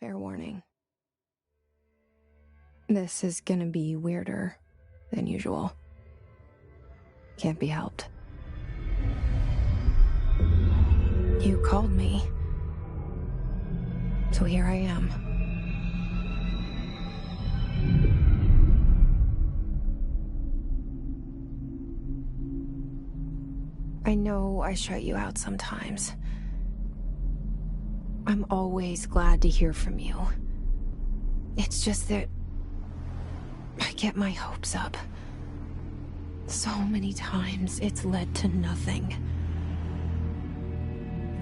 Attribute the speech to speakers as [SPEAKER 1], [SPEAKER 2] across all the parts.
[SPEAKER 1] Fair warning. This is gonna be weirder than usual. Can't be helped. You called me. So here I am. I know I shut you out sometimes. I'm always glad to hear from you. It's just that I get my hopes up. So many times it's led to nothing.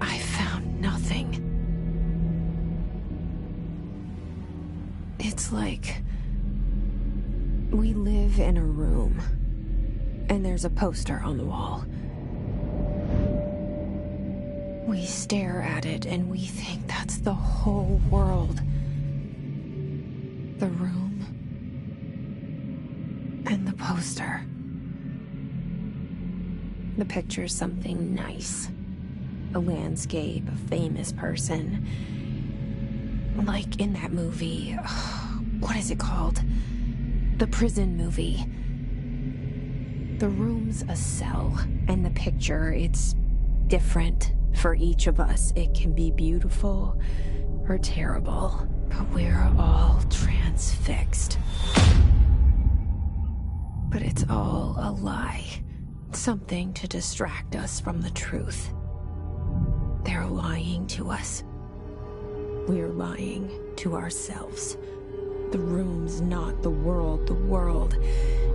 [SPEAKER 1] I found nothing. It's like we live in a room, and there's a poster on the wall. We stare at it and we think that's the whole world. The room and the poster. The picture's something nice. A landscape, a famous person. Like in that movie, what is it called? The prison movie. The room's a cell, and the picture, it's different for each of us. It can be beautiful or terrible, but we're all transfixed. But it's all a lie. Something to distract us from the truth. They're lying to us. We're lying to ourselves. The room's not the world. The world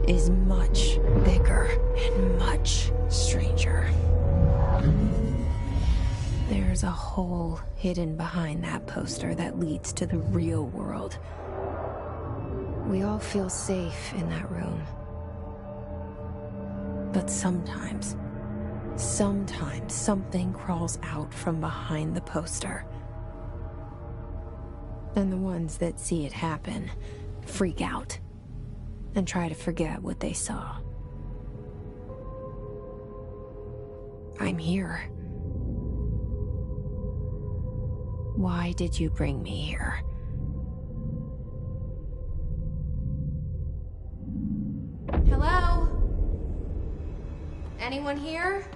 [SPEAKER 1] is much bigger and much stranger. There's a hole hidden behind that poster that leads to the real world. We all feel safe in that room. But sometimes something crawls out from behind the poster. And the ones that see it happen freak out and try to forget what they saw. I'm here. Why did you bring me here? Hello? Anyone here?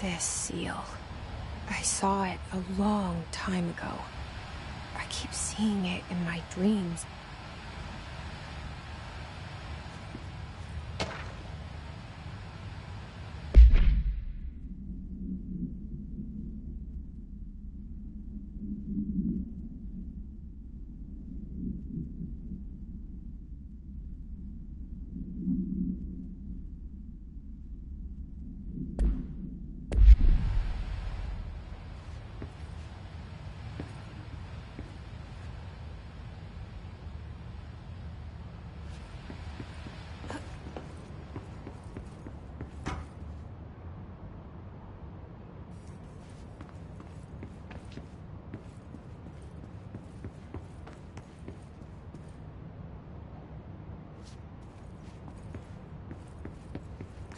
[SPEAKER 1] This seal. I saw it a long time ago. I keep seeing it in my dreams.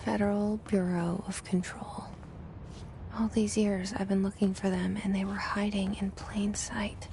[SPEAKER 1] Federal Bureau of Control. All these years I've been looking for them, and they were hiding in plain sight.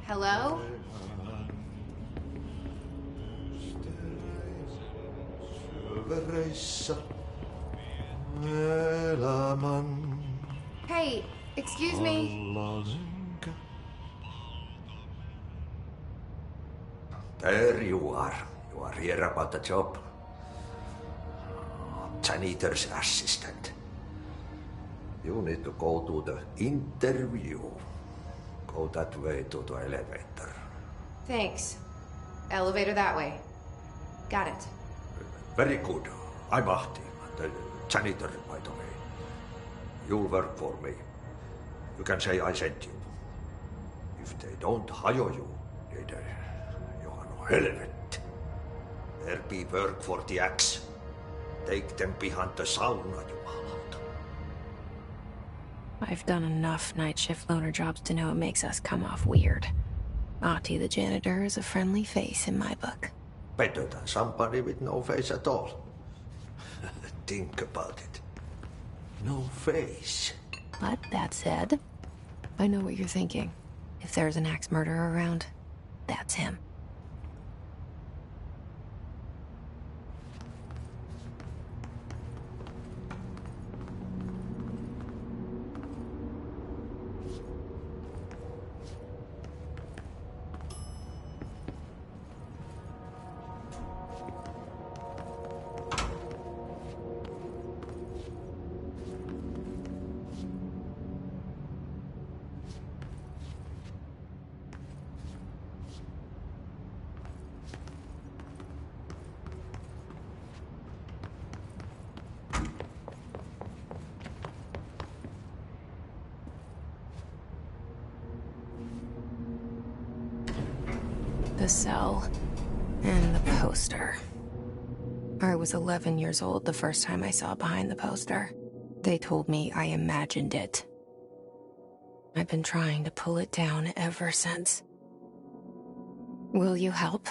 [SPEAKER 2] Hello? Hey, excuse me.
[SPEAKER 3] There you are. You are here about the job. Janitor's assistant. You need to go to the interview. Go that way to the elevator.
[SPEAKER 2] Thanks. Elevator that way. Got it.
[SPEAKER 3] Very good. I'm Ahti, the janitor, by the way. You'll work for me. You can say I sent you. If they don't hire you, you are no helvet. There be work for the axe. Take them behind the sauna, jumalauta.
[SPEAKER 1] I've done enough night shift loner jobs to know it makes us come off weird. Ahti the janitor is a friendly face in my book.
[SPEAKER 3] Better than somebody with no face at all. Think about it. No face.
[SPEAKER 1] But that said, I know what you're thinking. If there's an axe murderer around, that's him. The cell and the poster. I was 11 years old the first time I saw behind the poster. They told me I imagined it. I've been trying to pull it down ever since. Will you help?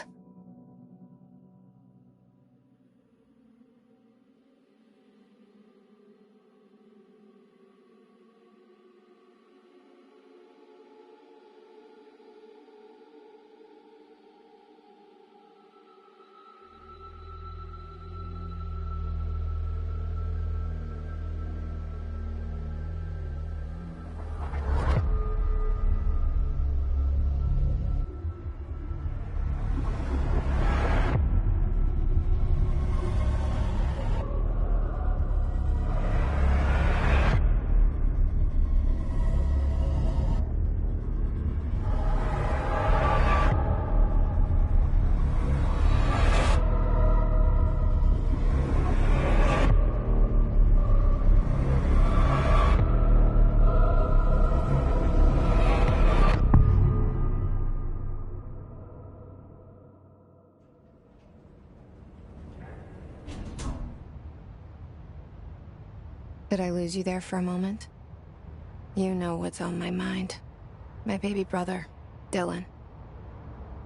[SPEAKER 1] Did I lose you there for a moment? You know what's on my mind. My baby brother, Dylan.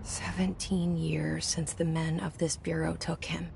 [SPEAKER 1] 17 years since the men of this bureau took him.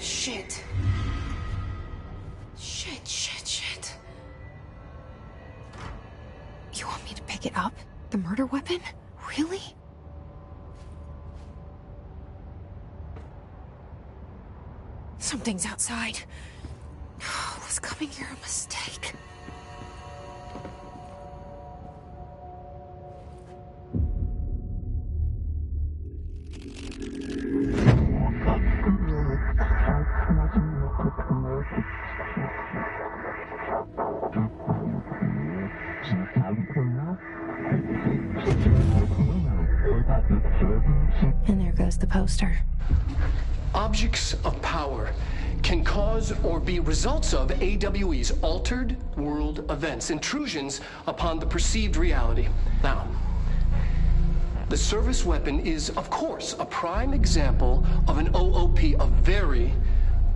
[SPEAKER 1] Shit. Shit. You want me to pick it up? The murder weapon? Really? Something's outside. Was coming here a mistake? And there goes the poster.
[SPEAKER 4] Objects of power can cause or be results of AWE's altered world events, intrusions upon the perceived reality. Now, the service weapon is, of course, a prime example of an OOP, a very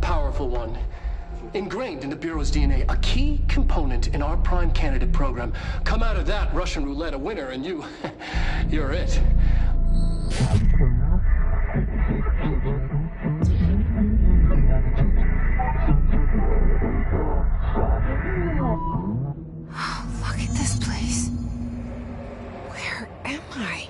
[SPEAKER 4] powerful one. Ingrained in the Bureau's DNA, a key component in our prime candidate program. Come out of that Russian roulette a winner and you're it.
[SPEAKER 1] Look at this place. Where am I?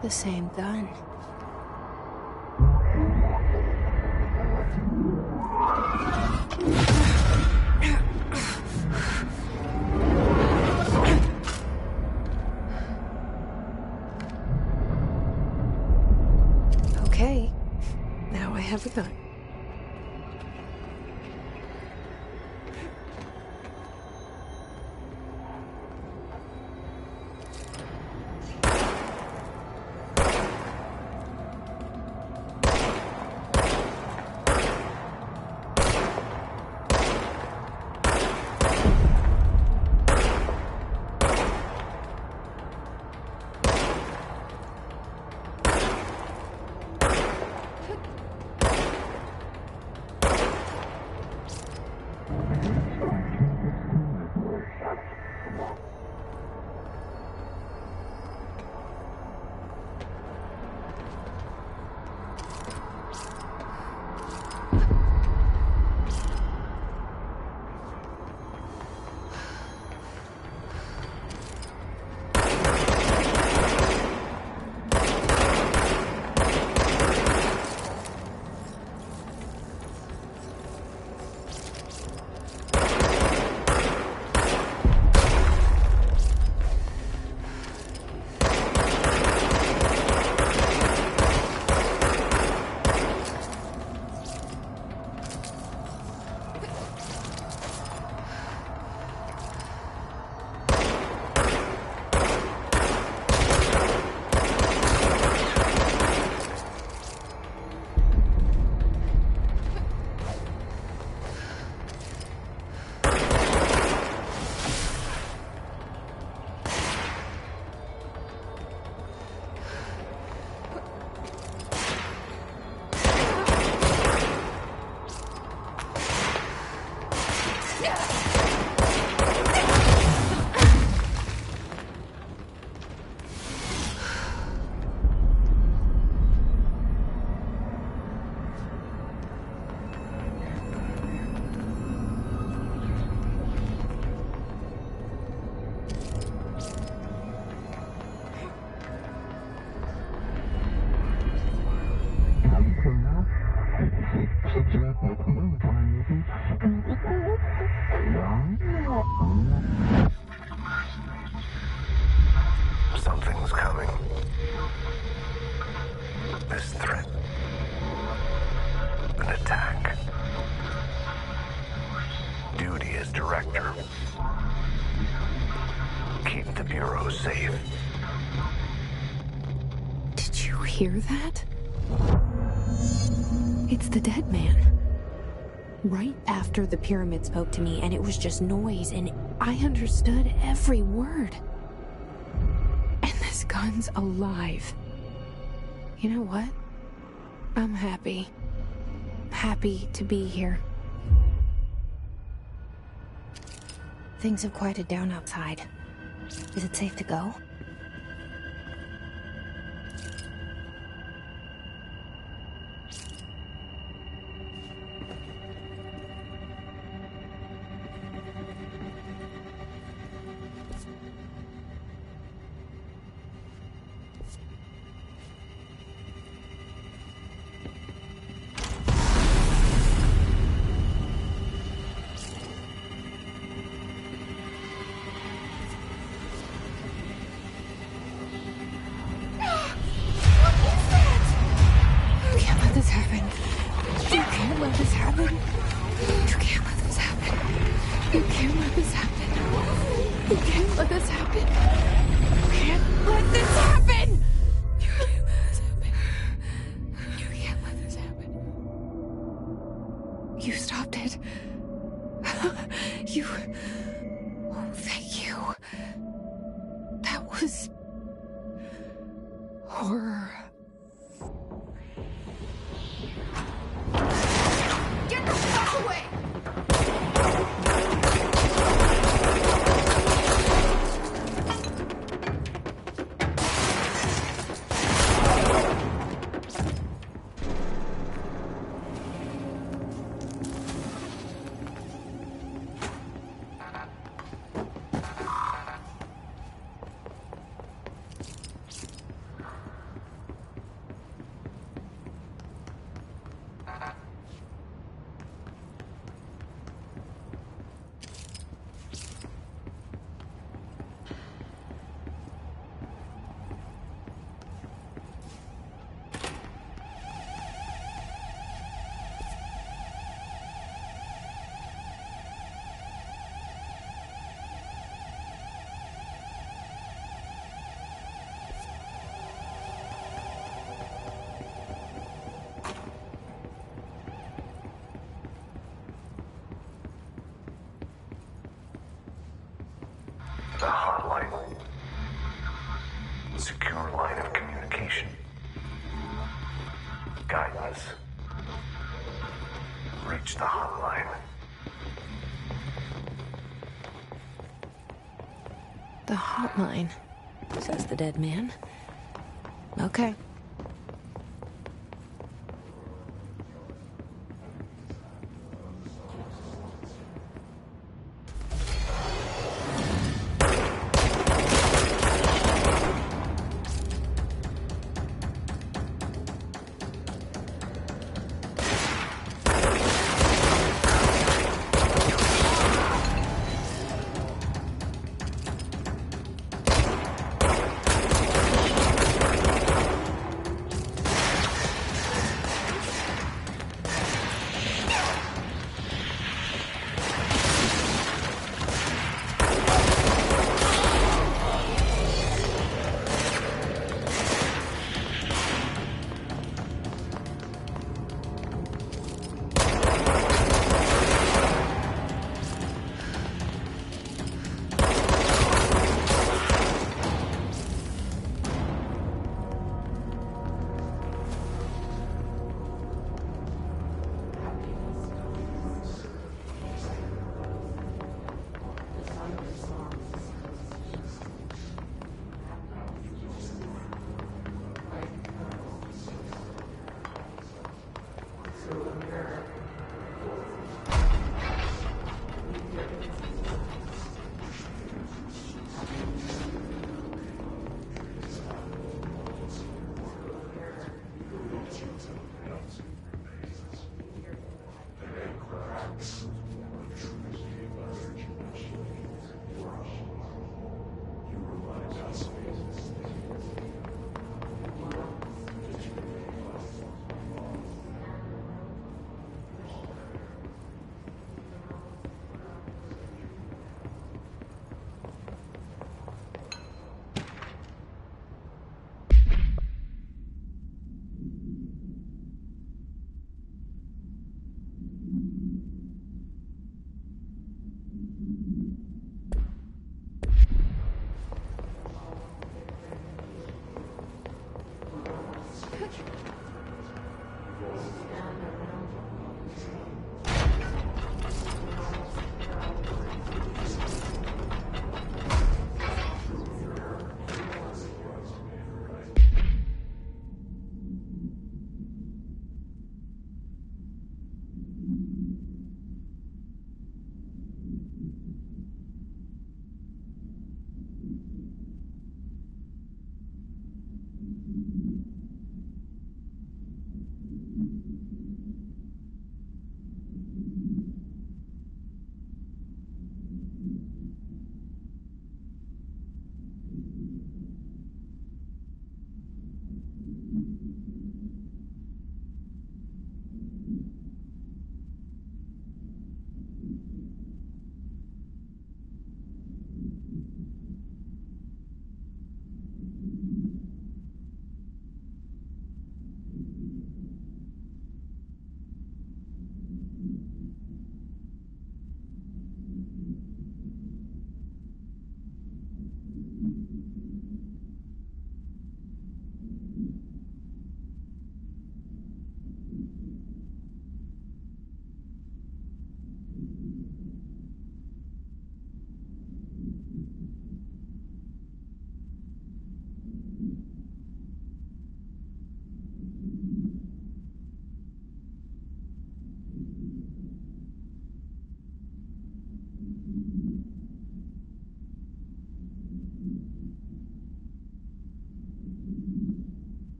[SPEAKER 1] The same gun. Okay, now I have a gun.
[SPEAKER 5] Something's coming. This threat. An attack. Duty as director. Keep the Bureau safe.
[SPEAKER 1] Did you hear that? It's the dead man. Right after the pyramid spoke to me, and it was just noise, and I understood every word. And this gun's alive. You know what? I'm happy. Happy to be here. Things have quieted down outside. Is it safe to go? You stopped it. You... Oh, thank you. That was... horror.
[SPEAKER 2] Get the fuck away!
[SPEAKER 5] Secure line of communication. Guidance. Reach the hotline.
[SPEAKER 1] The hotline, says the dead man. Okay.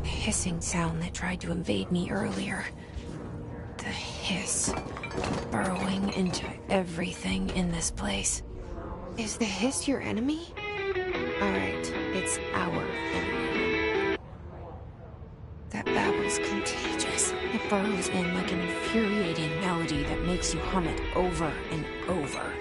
[SPEAKER 1] Hissing sound that tried to invade me earlier. The hiss, burrowing into everything in this place. Is the hiss your enemy? Alright, it's our enemy. That babble's contagious. It burrows in like an infuriating melody that makes you hum it over and over.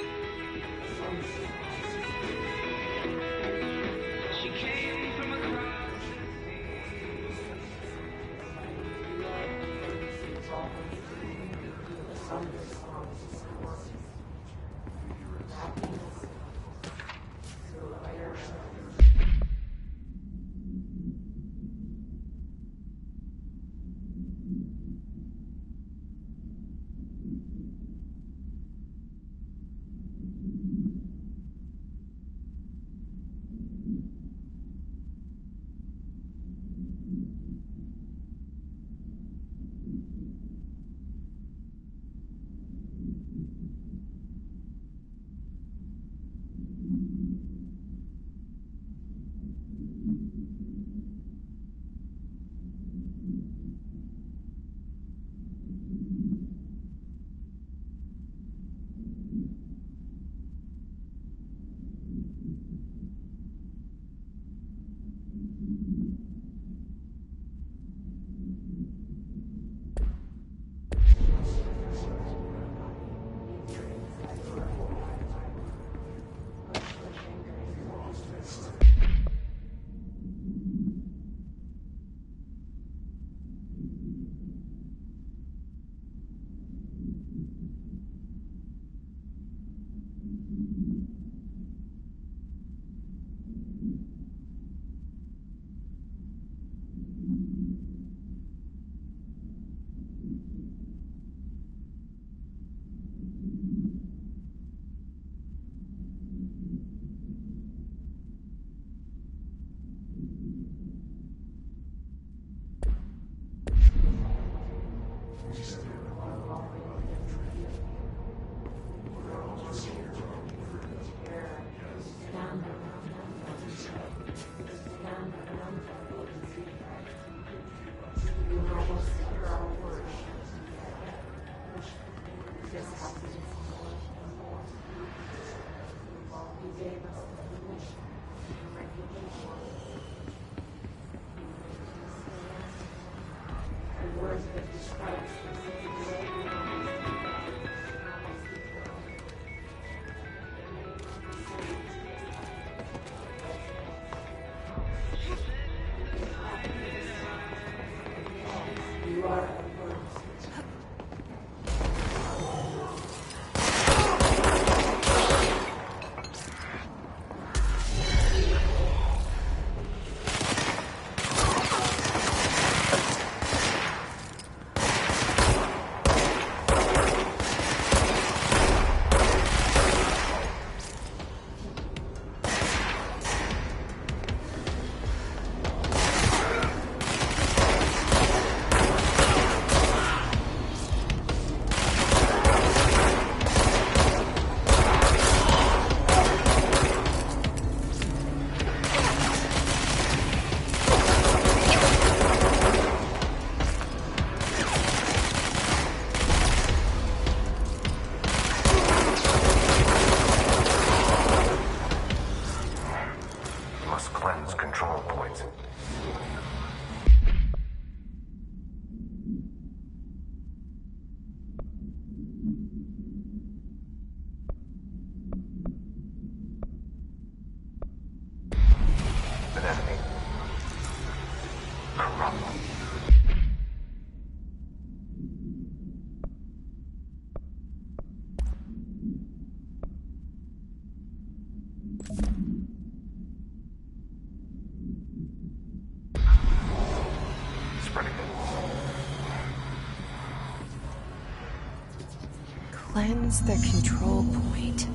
[SPEAKER 1] Cleanse the control point.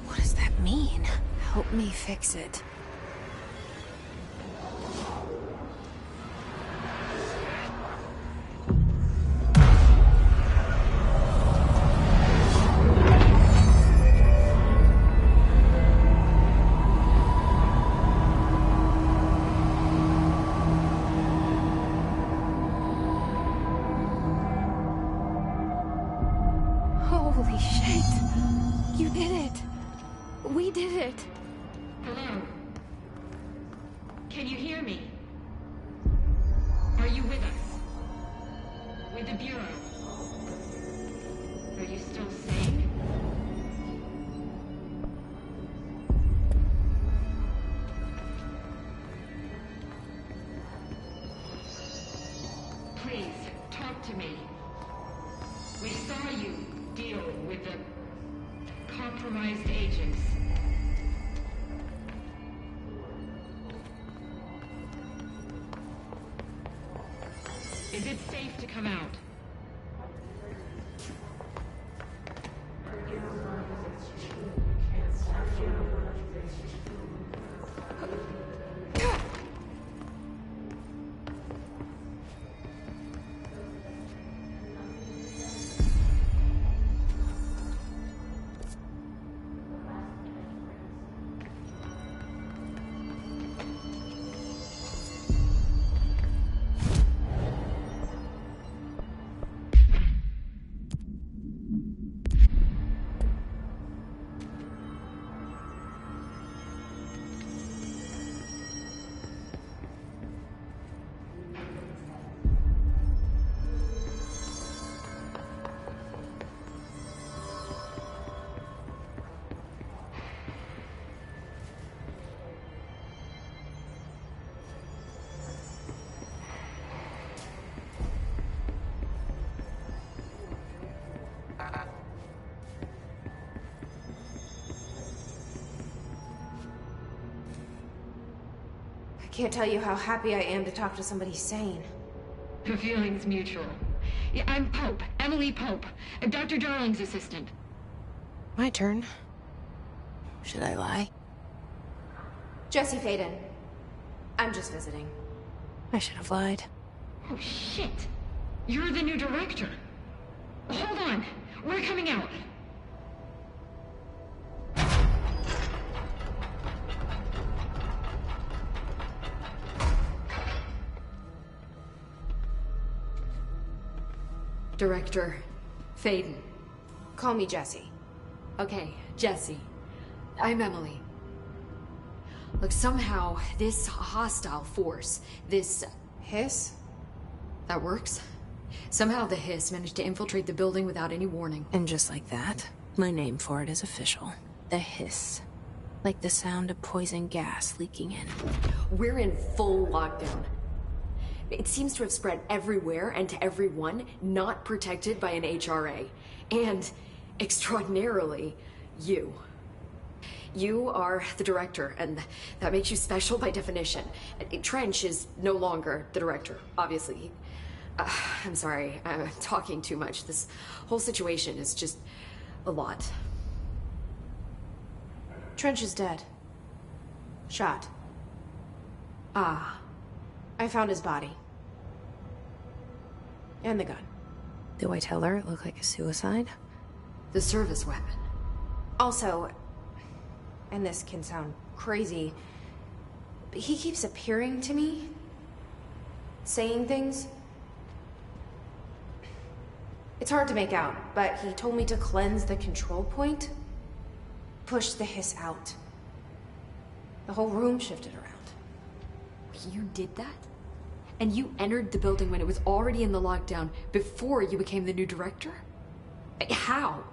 [SPEAKER 1] What does that mean? Help me fix it. Holy shit! You did it! We did it!
[SPEAKER 6] Hello? Can you hear me? Are you with us? With the Bureau? Are you still sane? Please, talk to me. We saw you deal with the compromised agents. Is it safe to come out?
[SPEAKER 1] I can't tell you how happy I am to talk to somebody sane.
[SPEAKER 6] The feeling's mutual. Yeah, I'm Pope, Emily Pope, Dr. Darling's assistant.
[SPEAKER 1] My turn. Should I lie? Jesse Faden. I'm just visiting. I should have lied.
[SPEAKER 6] Oh, shit. You're the new director. Hold on. We're coming out.
[SPEAKER 2] Director Faden.
[SPEAKER 1] Call me Jesse.
[SPEAKER 2] Okay, Jesse. I'm Emily. Look, somehow this hostile force, this...
[SPEAKER 1] Hiss?
[SPEAKER 2] That works? Somehow the Hiss managed to infiltrate the building without any warning.
[SPEAKER 1] And just like that, my name for it is official. The Hiss. Like the sound of poison gas leaking in.
[SPEAKER 2] We're in full lockdown. It seems to have spread everywhere and to everyone not protected by an HRA. And, extraordinarily, you. You are the director, and that makes you special by definition. Trench is no longer the director, obviously. I'm sorry, I'm talking too much. This whole situation is just a lot.
[SPEAKER 1] Trench is dead. Shot.
[SPEAKER 2] Ah.
[SPEAKER 1] I found his body. And the gun. Do I tell her it looked like a suicide?
[SPEAKER 2] The service weapon.
[SPEAKER 1] Also, and this can sound crazy, but he keeps appearing to me, saying things. It's hard to make out, but he told me to cleanse the control point, push the Hiss out. The whole room shifted around.
[SPEAKER 2] You did that? And you entered the building when it was already in the lockdown before you became the new director? How?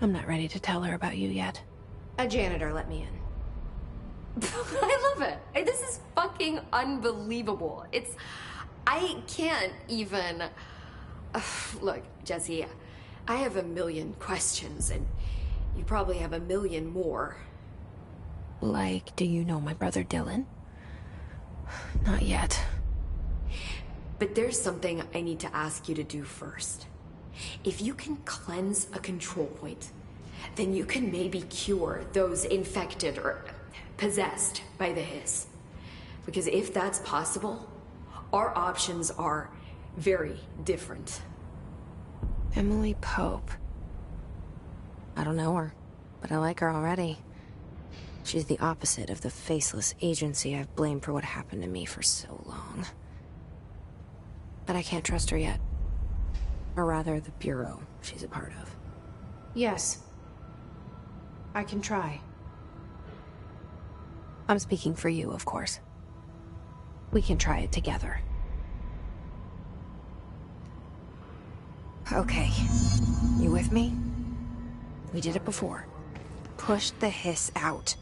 [SPEAKER 1] I'm not ready to tell her about you yet. A janitor let me in.
[SPEAKER 2] I love it. This is fucking unbelievable. I can't even... Look, Jesse, I have a million questions, and you probably have a million more.
[SPEAKER 1] Like, do you know my brother Dylan? Not yet.
[SPEAKER 2] But there's something I need to ask you to do first. If you can cleanse a control point, then you can maybe cure those infected or possessed by the hiss. Because if that's possible, our options are very different.
[SPEAKER 1] Emily Pope. I don't know her, but I like her already. She's the opposite of the faceless agency I've blamed for what happened to me for so long. But I can't trust her yet. Or rather, the Bureau she's a part of. Yes. I can try. I'm speaking for you, of course. We can try it together. Okay. You with me? We did it before. Push the hiss out.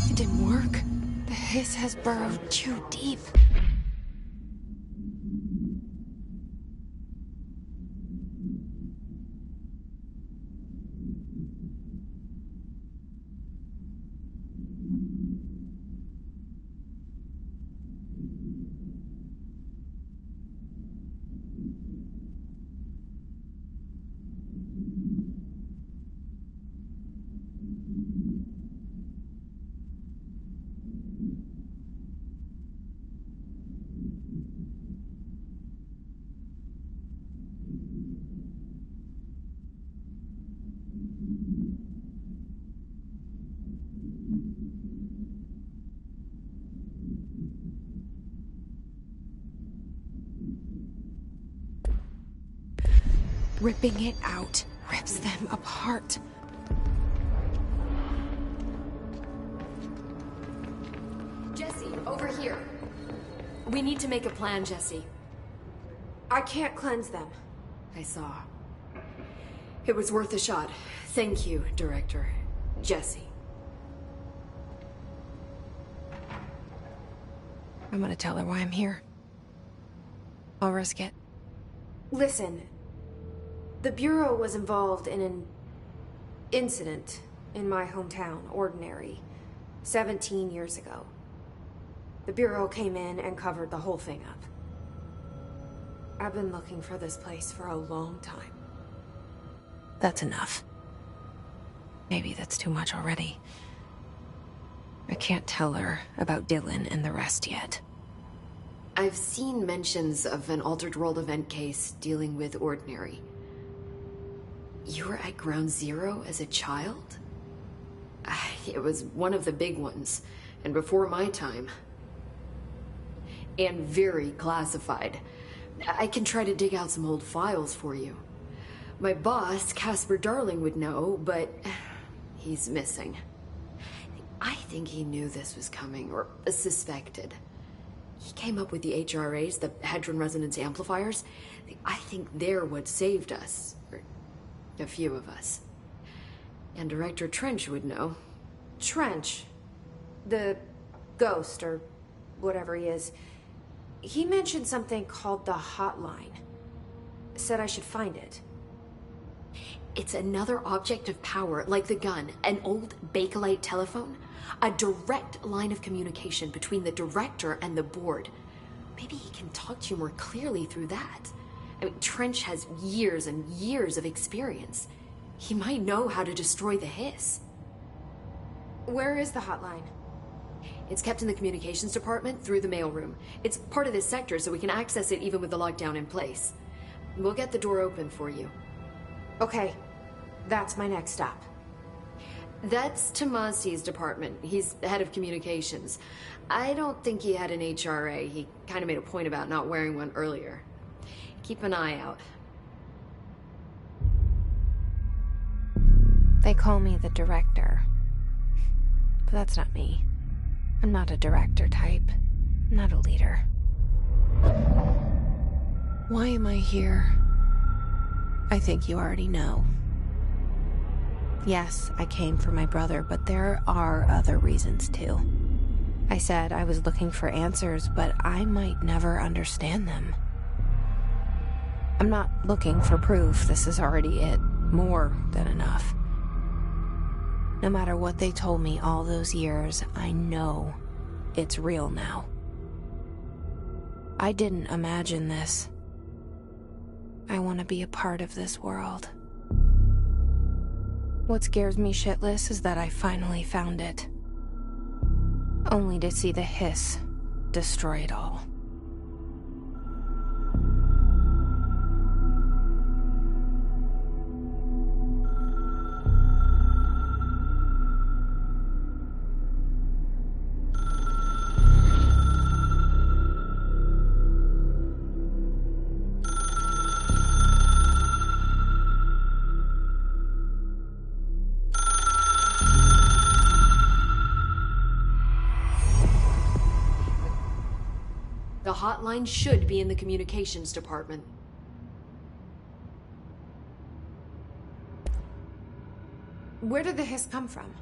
[SPEAKER 1] It didn't work. The hiss has burrowed too deep. Ripping it out rips them apart.
[SPEAKER 2] Jesse, over here. We need to make a plan, Jesse.
[SPEAKER 1] I can't cleanse them.
[SPEAKER 2] I saw. It was worth a shot. Thank you, Director. Jesse.
[SPEAKER 1] I'm gonna tell her why I'm here. I'll risk it.
[SPEAKER 7] Listen, the Bureau was involved in an incident in my hometown, Ordinary, 17 years ago. The Bureau came in and covered the whole thing up. I've been looking for this place for a long time.
[SPEAKER 1] That's enough. Maybe that's too much already. I can't tell her about Dylan and the rest yet.
[SPEAKER 2] I've seen mentions of an Altered World event case dealing with Ordinary. You were at Ground Zero as a child? It was one of the big ones, and before my time. And very classified. I can try to dig out some old files for you. My boss, Casper Darling, would know, but he's missing. I think he knew this was coming, or suspected. He came up with the HRAs, the Hadron Resonance Amplifiers. I think they're what saved us. Or a few of us. And Director Trench would know.
[SPEAKER 7] Trench, the ghost, or whatever he is, he mentioned something called the Hotline. Said I should find it.
[SPEAKER 2] It's another object of power, like the gun, an old Bakelite telephone. A direct line of communication between the director and the board. Maybe he can talk to you more clearly through that. I mean, Trench has years and years of experience. He might know how to destroy the hiss.
[SPEAKER 7] Where is the hotline?
[SPEAKER 2] It's kept in the communications department through the mailroom. It's part of this sector, so we can access it even with the lockdown in place. We'll get the door open for you.
[SPEAKER 7] Okay, that's my next stop.
[SPEAKER 2] That's Tomasi's department. He's the head of communications. I don't think he had an HRA. He kind of made a point about not wearing one earlier. Keep an eye out.
[SPEAKER 1] They call me the director. But that's not me. I'm not a director type. I'm not a leader. Why am I here? I think you already know. Yes, I came for my brother, but there are other reasons too. I said I was looking for answers, but I might never understand them. I'm not looking for proof. This is already it. More than enough. No matter what they told me all those years, I know it's real now. I didn't imagine this. I want to be a part of this world. What scares me shitless is that I finally found it. Only to see the hiss destroy it all.
[SPEAKER 2] The hotline should be in the communications department.
[SPEAKER 7] Where did the hiss come from?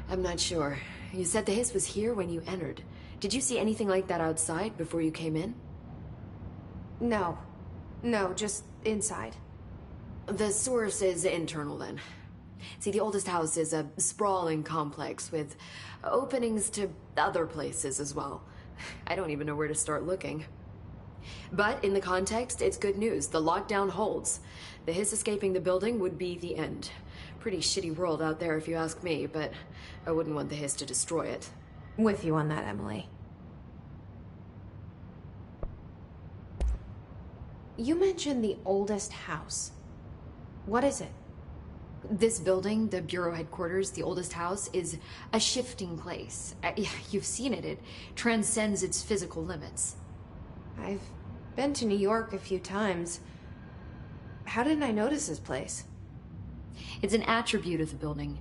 [SPEAKER 2] I'm not sure. You said the hiss was here when you entered. Did you see anything like that outside before you came in?
[SPEAKER 7] No. No, just inside.
[SPEAKER 2] The source is internal then. See, the oldest house is a sprawling complex with openings to other places as well. I don't even know where to start looking. But in the context, it's good news. The lockdown holds. The hiss escaping the building would be the end. Pretty shitty world out there if you ask me, but I wouldn't want the hiss to destroy it.
[SPEAKER 7] With you on that, Emily. You mentioned the oldest house. What is it?
[SPEAKER 2] This building, the Bureau headquarters, the oldest house, is a shifting place. You've seen it. It transcends its physical limits.
[SPEAKER 7] I've been to New York a few times. How didn't I notice this place?
[SPEAKER 2] It's an attribute of the building.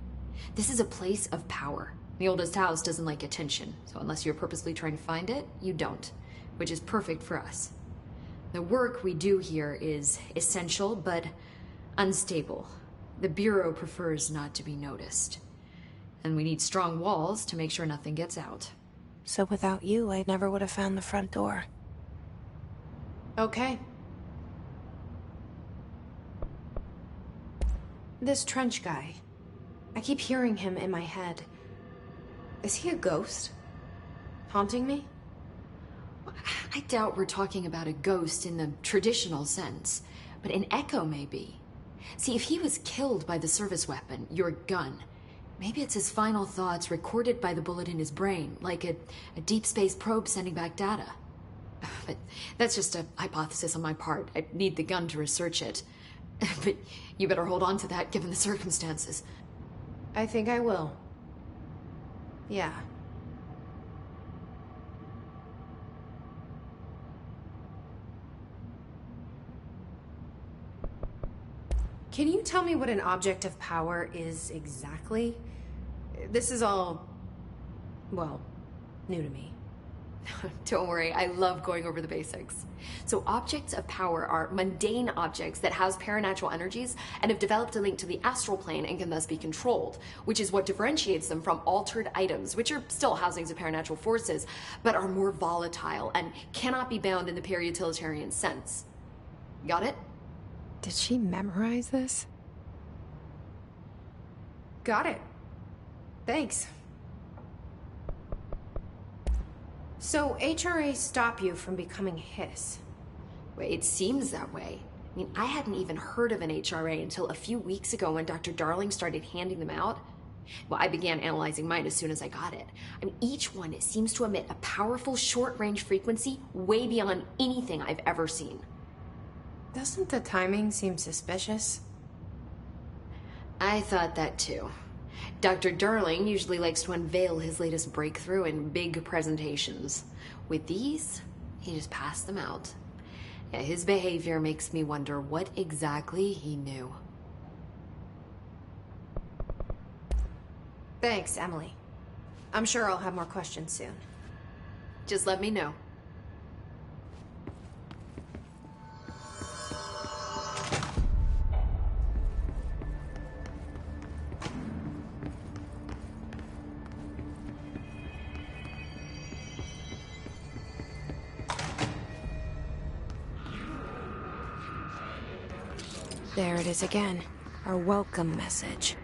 [SPEAKER 2] This is a place of power. The oldest house doesn't like attention, so unless you're purposely trying to find it, you don't, which is perfect for us. The work we do here is essential, but unstable. The Bureau prefers not to be noticed. And we need strong walls to make sure nothing gets out.
[SPEAKER 1] So without you, I never would have found the front door.
[SPEAKER 7] Okay. This Trench guy. I keep hearing him in my head. Is he a ghost? Haunting me?
[SPEAKER 2] I doubt we're talking about a ghost in the traditional sense, but an echo maybe. See, if he was killed by the service weapon, your gun, maybe it's his final thoughts recorded by the bullet in his brain, like a deep space probe sending back data. But that's just a hypothesis on my part. I'd need the gun to research it. But you better hold on to that given the circumstances.
[SPEAKER 7] I think I will. Yeah. Can you tell me what an object of power is exactly? This is all, well, new to me.
[SPEAKER 2] Don't worry, I love going over the basics. So objects of power are mundane objects that house paranatural energies and have developed a link to the astral plane and can thus be controlled, which is what differentiates them from altered items, which are still housings of paranatural forces, but are more volatile and cannot be bound in the peri-utilitarian sense. Got it?
[SPEAKER 1] Did she memorize this?
[SPEAKER 7] Got it. Thanks. So HRA stop you from becoming Hiss?
[SPEAKER 2] Well, it seems that way. I mean, I hadn't even heard of an HRA until a few weeks ago when Dr. Darling started handing them out. Well, I began analyzing mine as soon as I got it. I mean, each one seems to emit a powerful short-range frequency way beyond anything I've ever seen.
[SPEAKER 7] Doesn't the timing seem suspicious?
[SPEAKER 2] I thought that too. Dr. Darling usually likes to unveil his latest breakthrough in big presentations. With these, he just passed them out. Yeah, his behavior makes me wonder what exactly he knew.
[SPEAKER 7] Thanks, Emily. I'm sure I'll have more questions soon.
[SPEAKER 2] Just let me know.
[SPEAKER 1] There it is again. Our welcome message.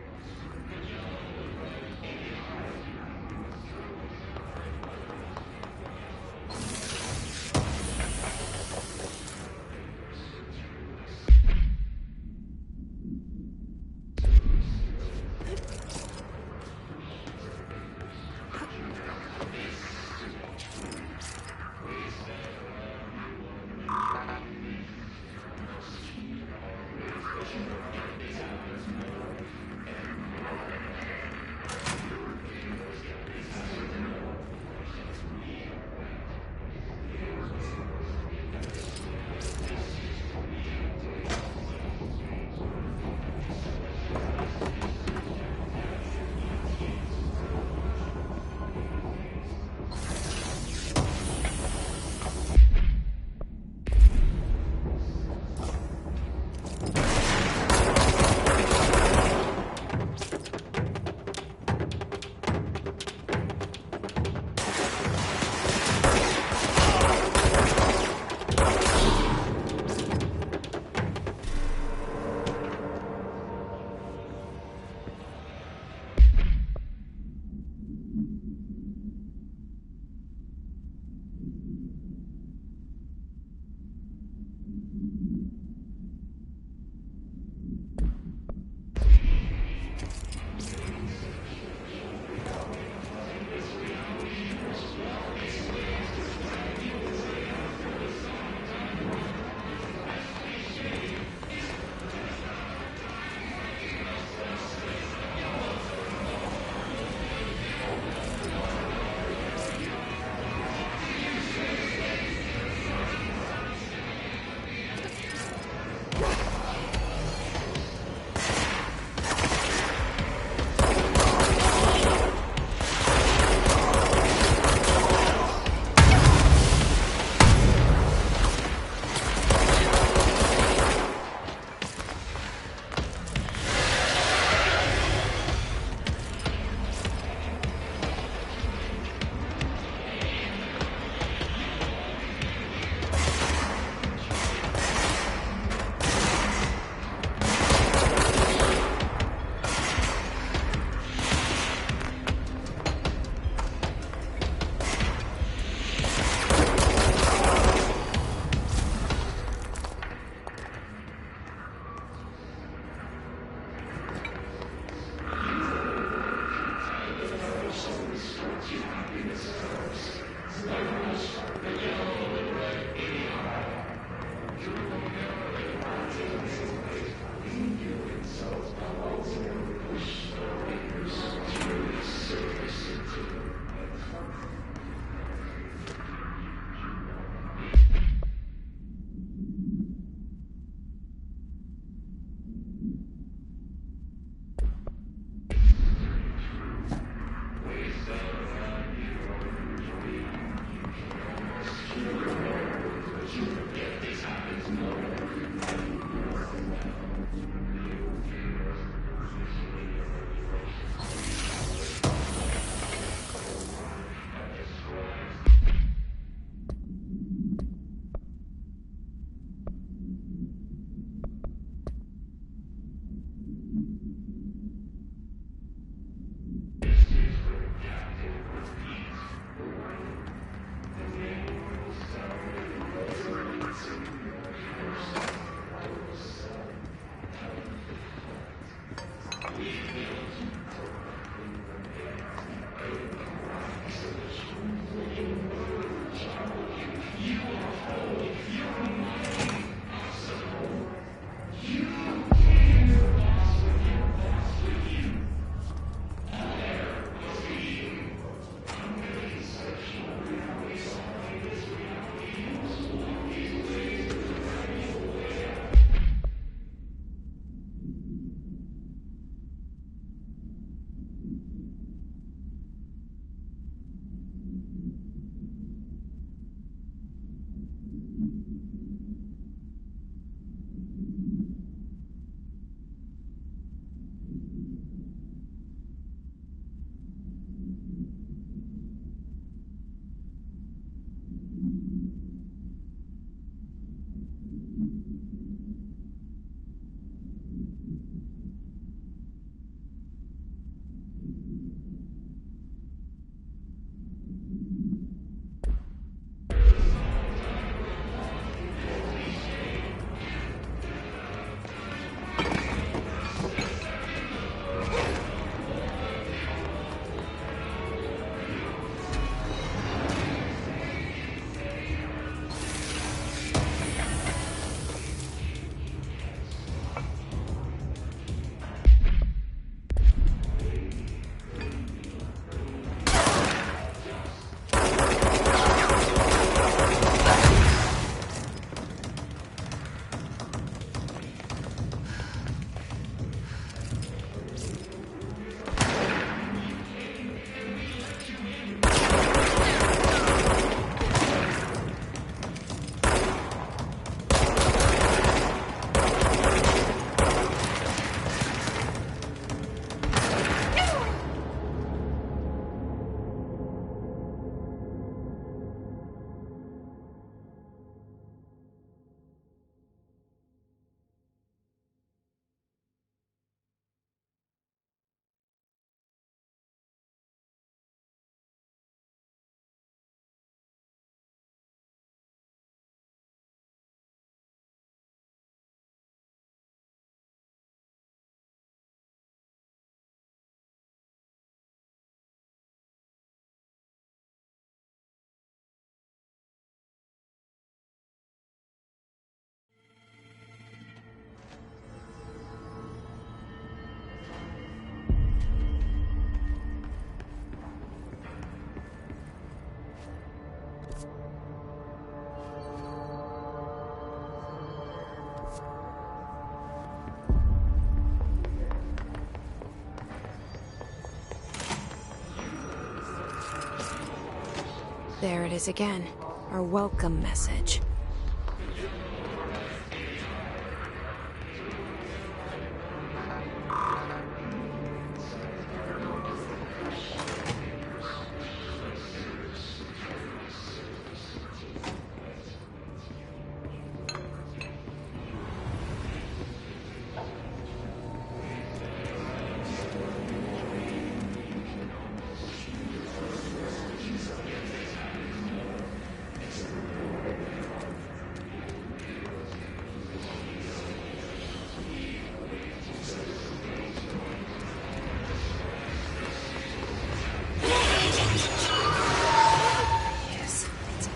[SPEAKER 1] There it is again. Our welcome message.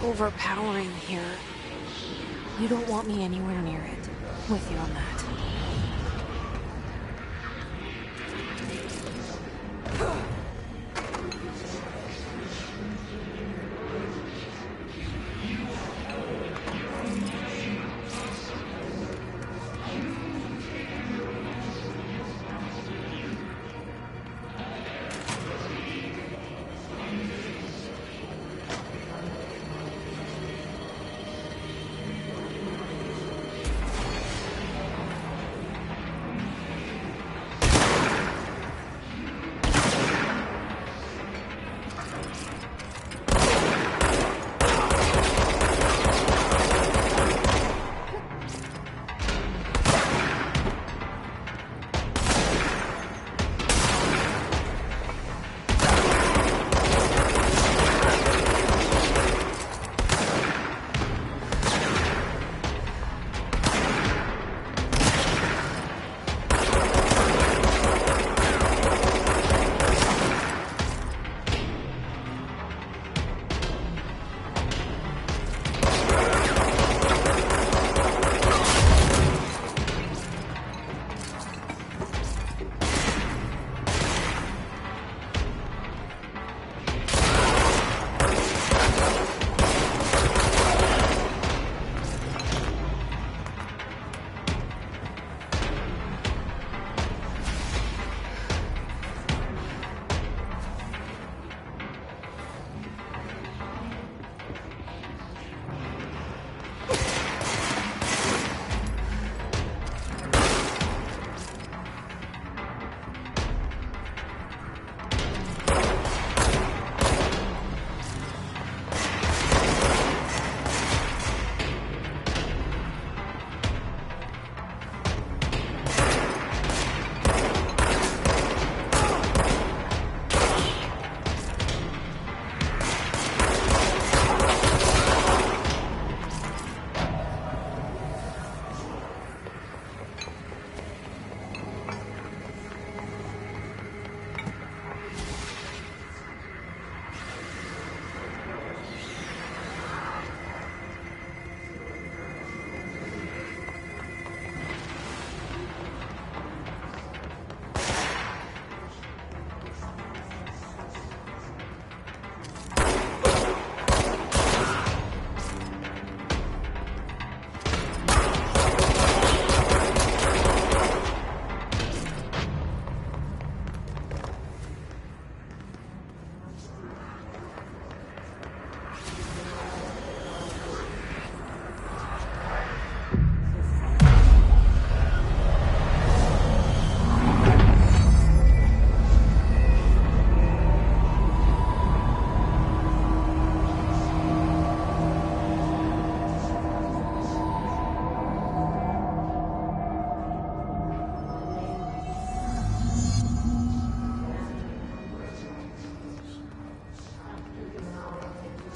[SPEAKER 1] Overpowering here. You don't want me anywhere near it. With you on that.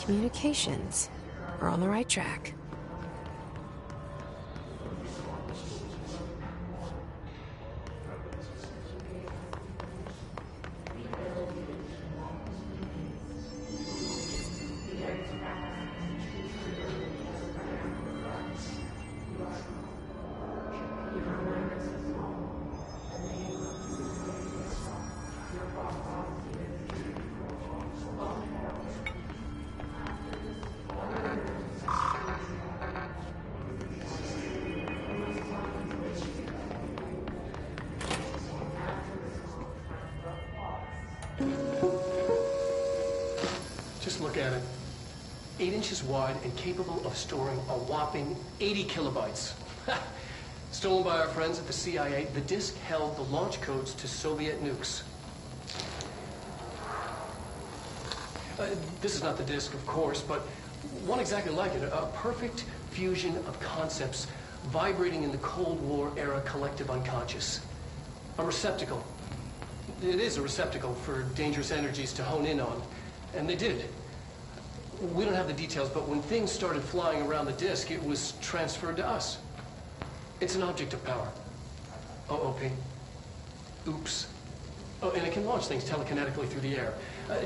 [SPEAKER 1] Communications. We're on the right track.
[SPEAKER 4] 8 inches wide and capable of storing a whopping 80 kilobytes. Stolen by our friends at the CIA, the disk held the launch codes to Soviet nukes. This is not the disk, of course, but one exactly like it. A perfect fusion of concepts vibrating in the Cold War era collective unconscious. A receptacle. It is a receptacle for dangerous energies to hone in on. And they did. We don't have the details, but when things started flying around the disk, it was transferred to us. It's an object of power. OOP. Oops. Oh, and it can launch things telekinetically through the air.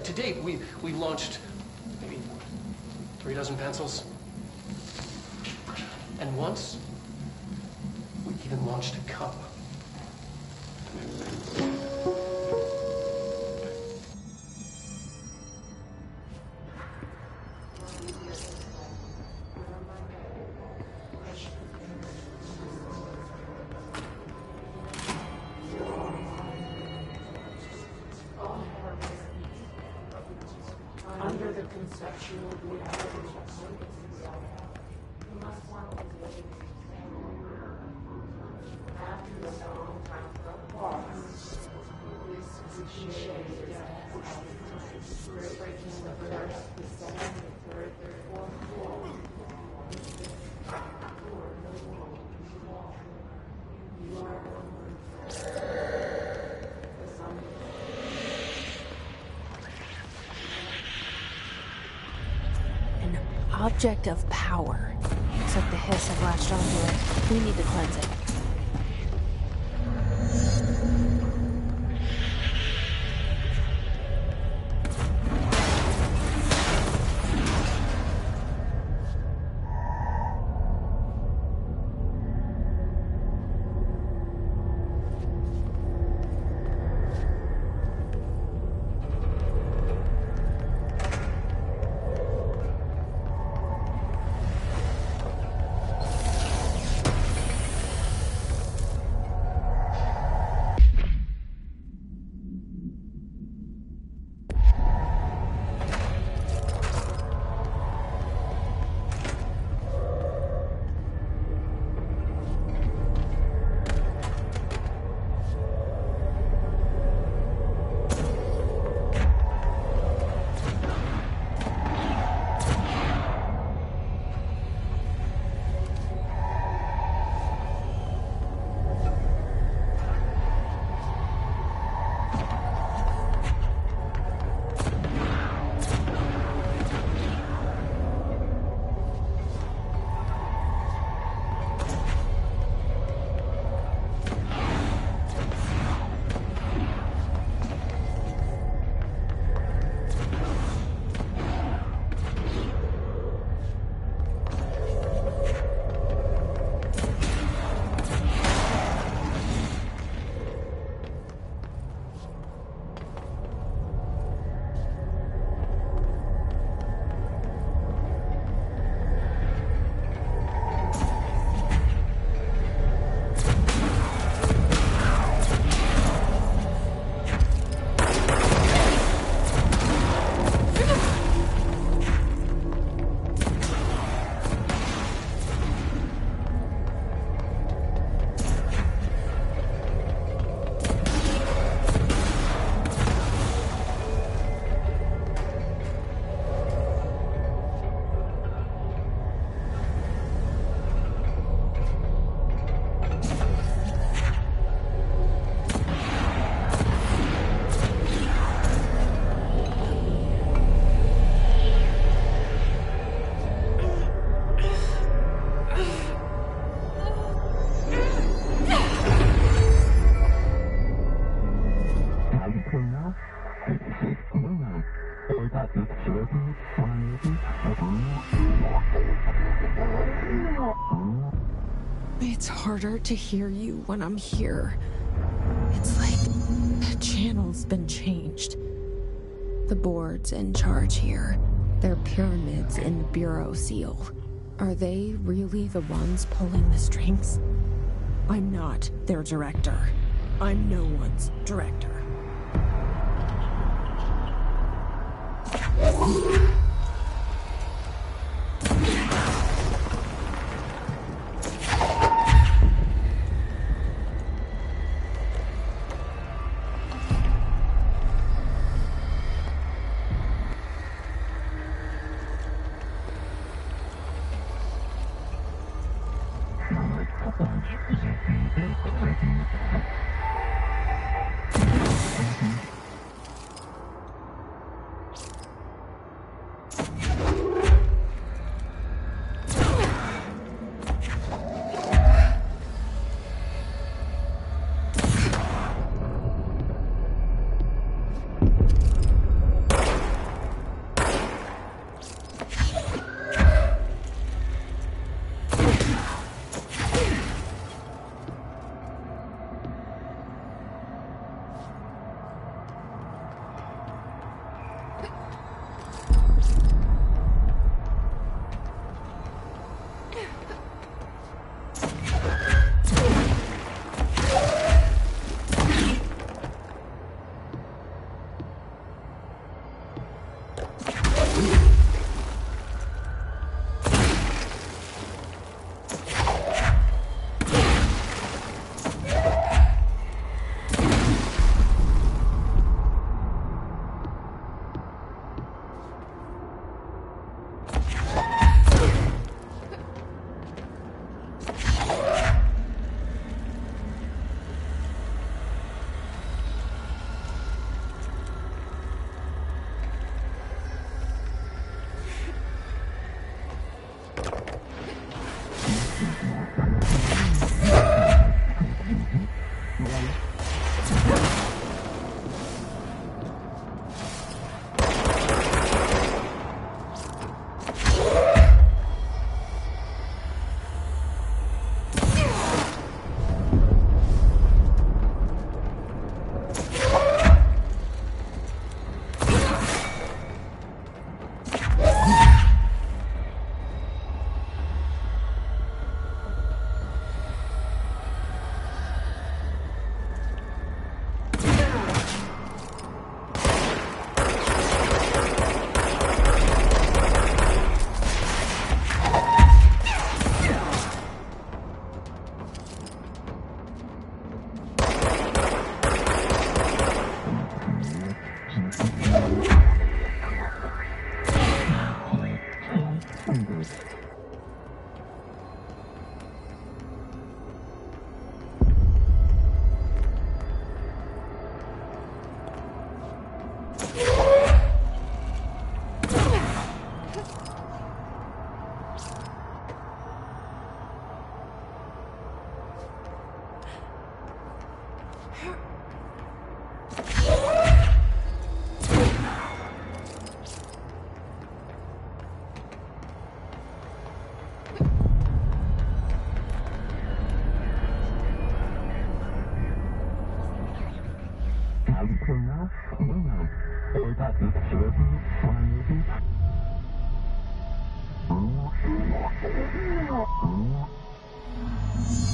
[SPEAKER 4] To date, we've launched maybe 3 dozen pencils. And once, we even launched a cup.
[SPEAKER 8] Under the conceptual reality after the song pause, breaking the first, the second, the third, the fourth floor. You are
[SPEAKER 1] An object of power. Looks like the hiss have latched onto it. We need to cleanse it. It's harder to hear you when I'm here. It's like the channel's been changed. The board's in charge here. They're pyramids in the Bureau seal. Are they really the ones pulling the strings? I'm not their director. I'm no one's director.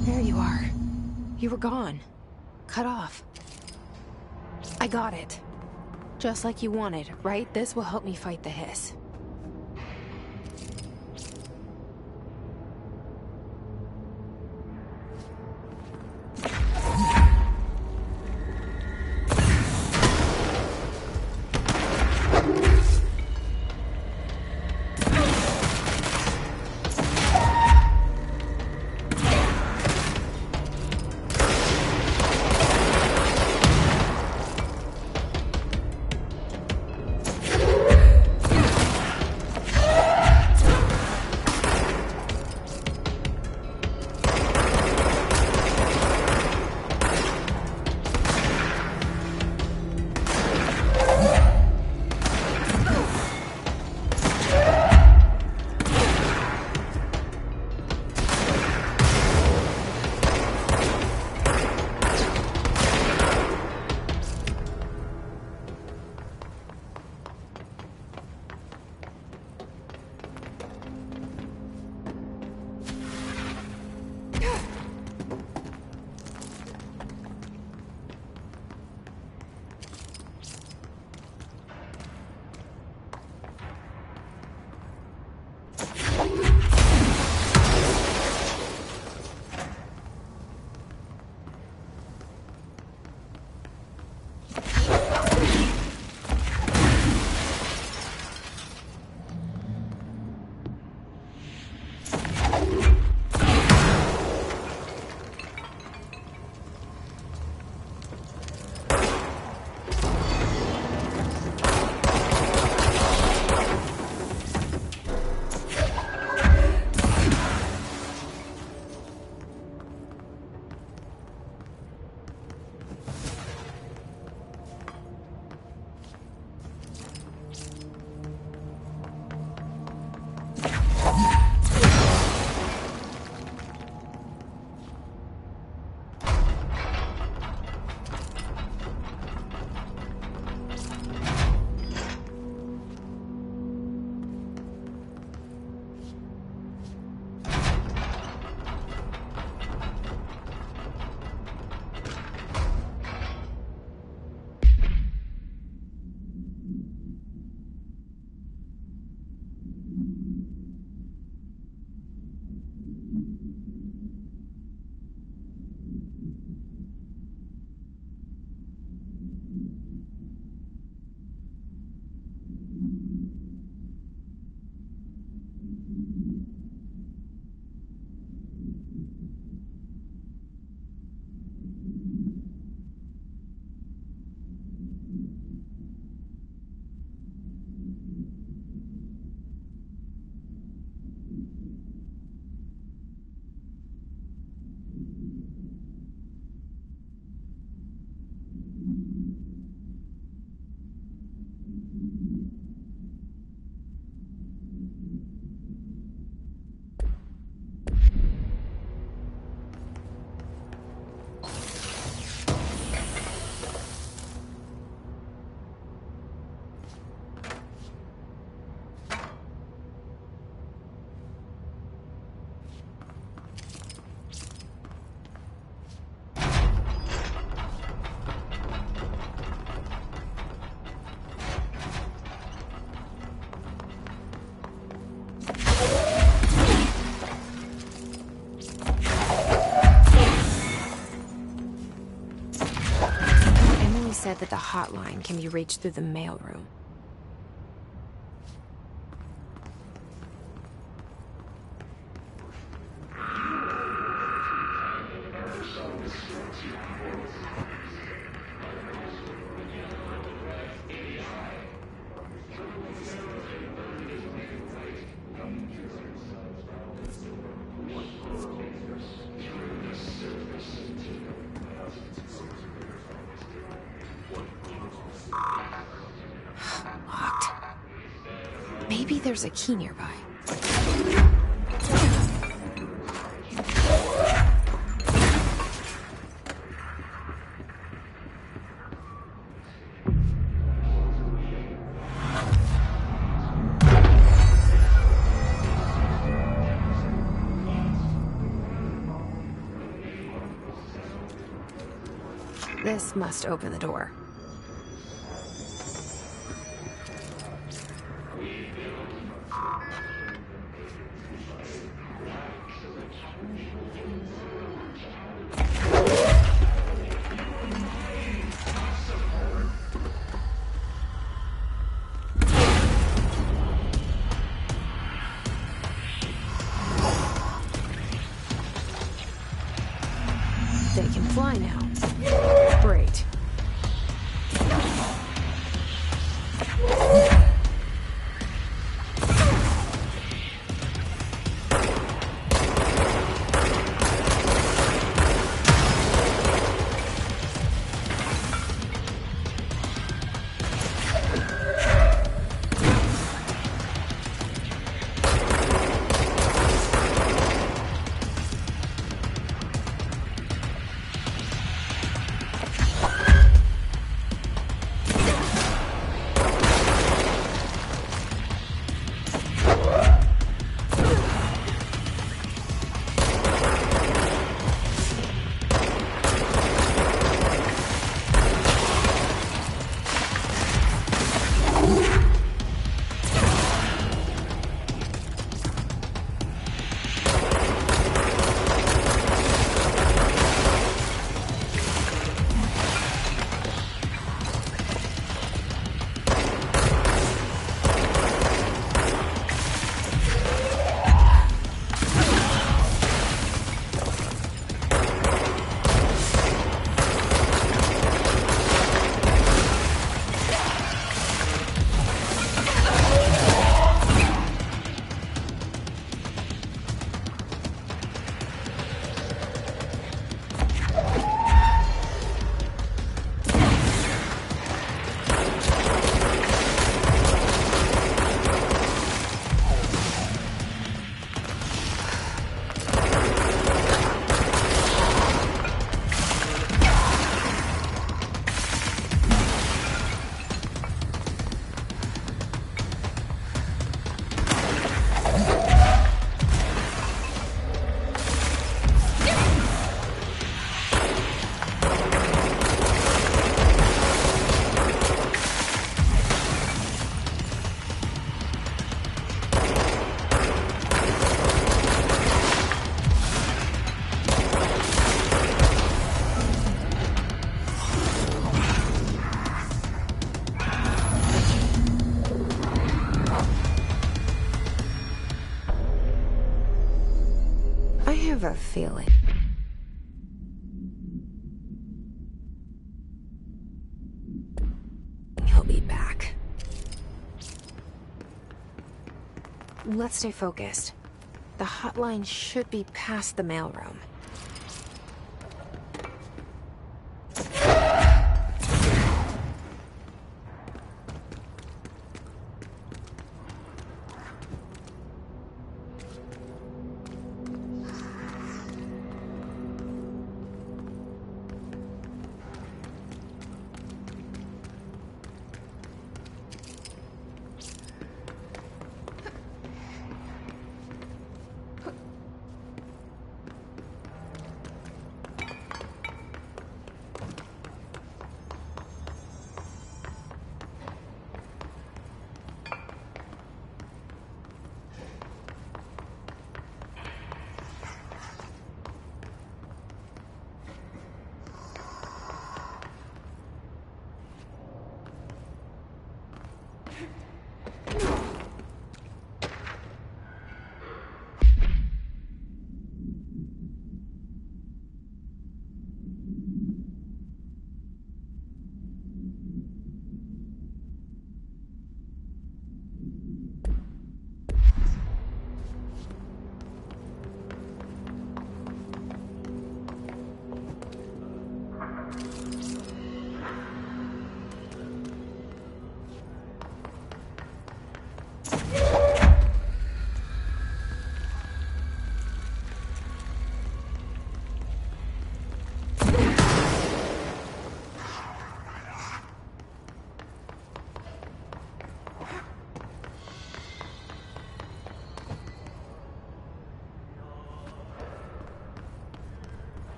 [SPEAKER 1] There you are. You were gone. Cut off. I got it. Just like you wanted, right? This will help me fight the hiss. said that the hotline can be reached through the mailroom. Maybe there's a key nearby. This must open the door. They can fly now. Great. I have a feeling. He'll be back. Let's stay focused. The hotline should be past the mailroom.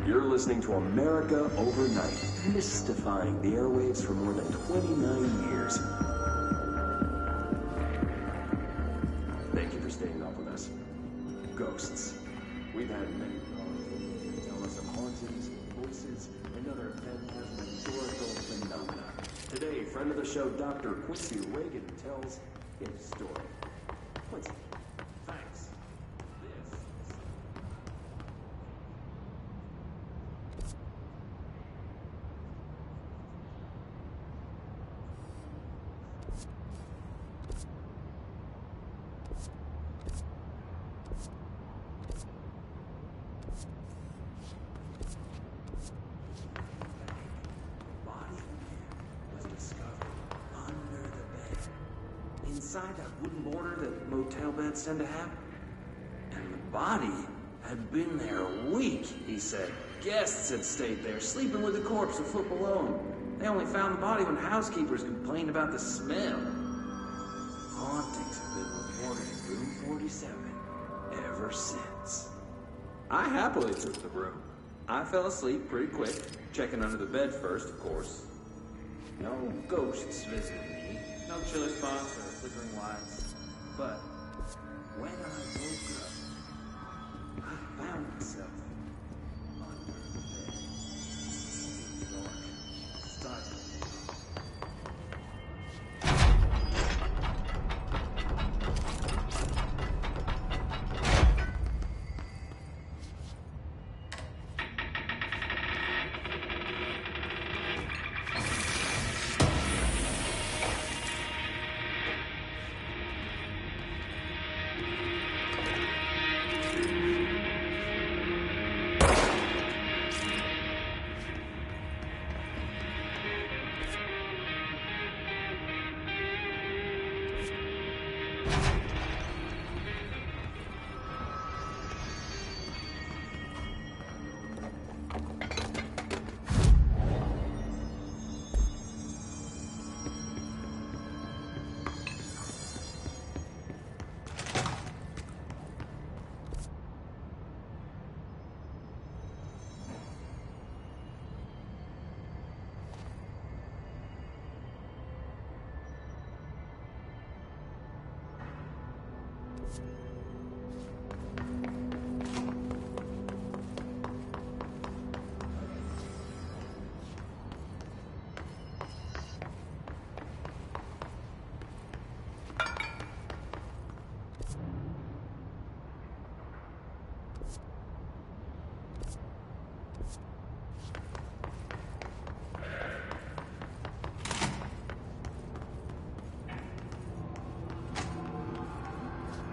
[SPEAKER 9] You're listening to America Overnight, mystifying the airwaves for more than 29 years. Thank you for staying up with us. Ghosts. We've had many calls that tell us of hauntings, voices, and other phantasmagorical phenomena. Today, friend of the show, Dr. Quincy Reagan tells his story. Quincy, thanks. This is... inside that wooden border that motel beds tend to have. And the body had been there a week, he said. Guests had stayed there, sleeping with the corpse a foot below him. They only found the body when housekeepers complained about the smell. Hauntings have been reported in room 47 ever since. I happily took the room. I fell asleep pretty quick, checking under the bed first, of course. No ghosts visited me, no chiller spots or flickering lights. But when I woke up, I found myself under the bed. It was dark, stifling.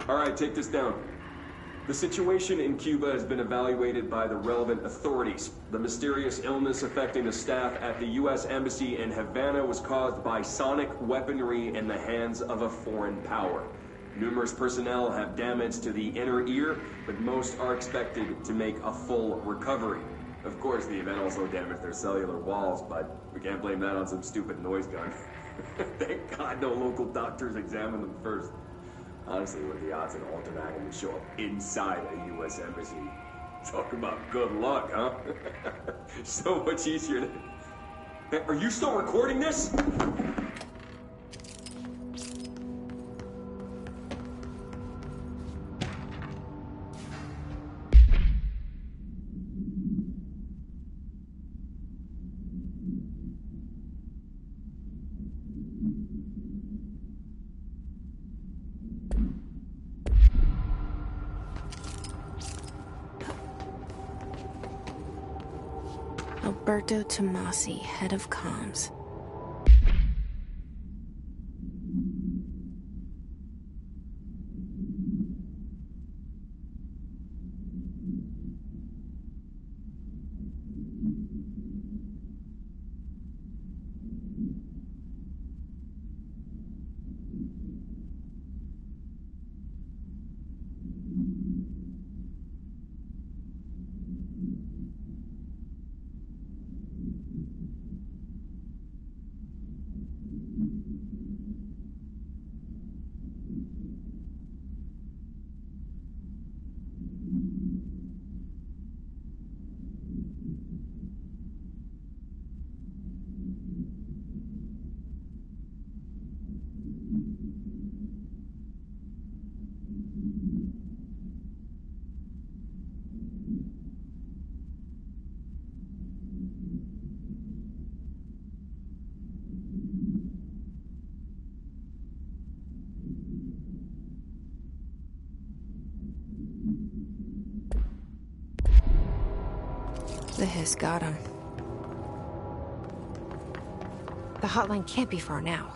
[SPEAKER 10] All right, take this down. The situation in Cuba has been evaluated by the relevant authorities. The mysterious illness affecting the staff at the U.S. Embassy in Havana was caused by sonic weaponry in the hands of a foreign power. Numerous personnel have damage to the inner ear, but most are expected to make a full recovery. Of course, the event also damaged their cellular walls, but we can't blame that on some stupid noise gun. Thank God no local doctors examined them first. Honestly, what are the odds an alternate would show up inside a U.S. embassy? Talk about good luck, huh? So much easier to... Hey, are you still recording this?
[SPEAKER 1] Alberto Tomasi, head of comms. The hiss got him. The hotline can't be far now.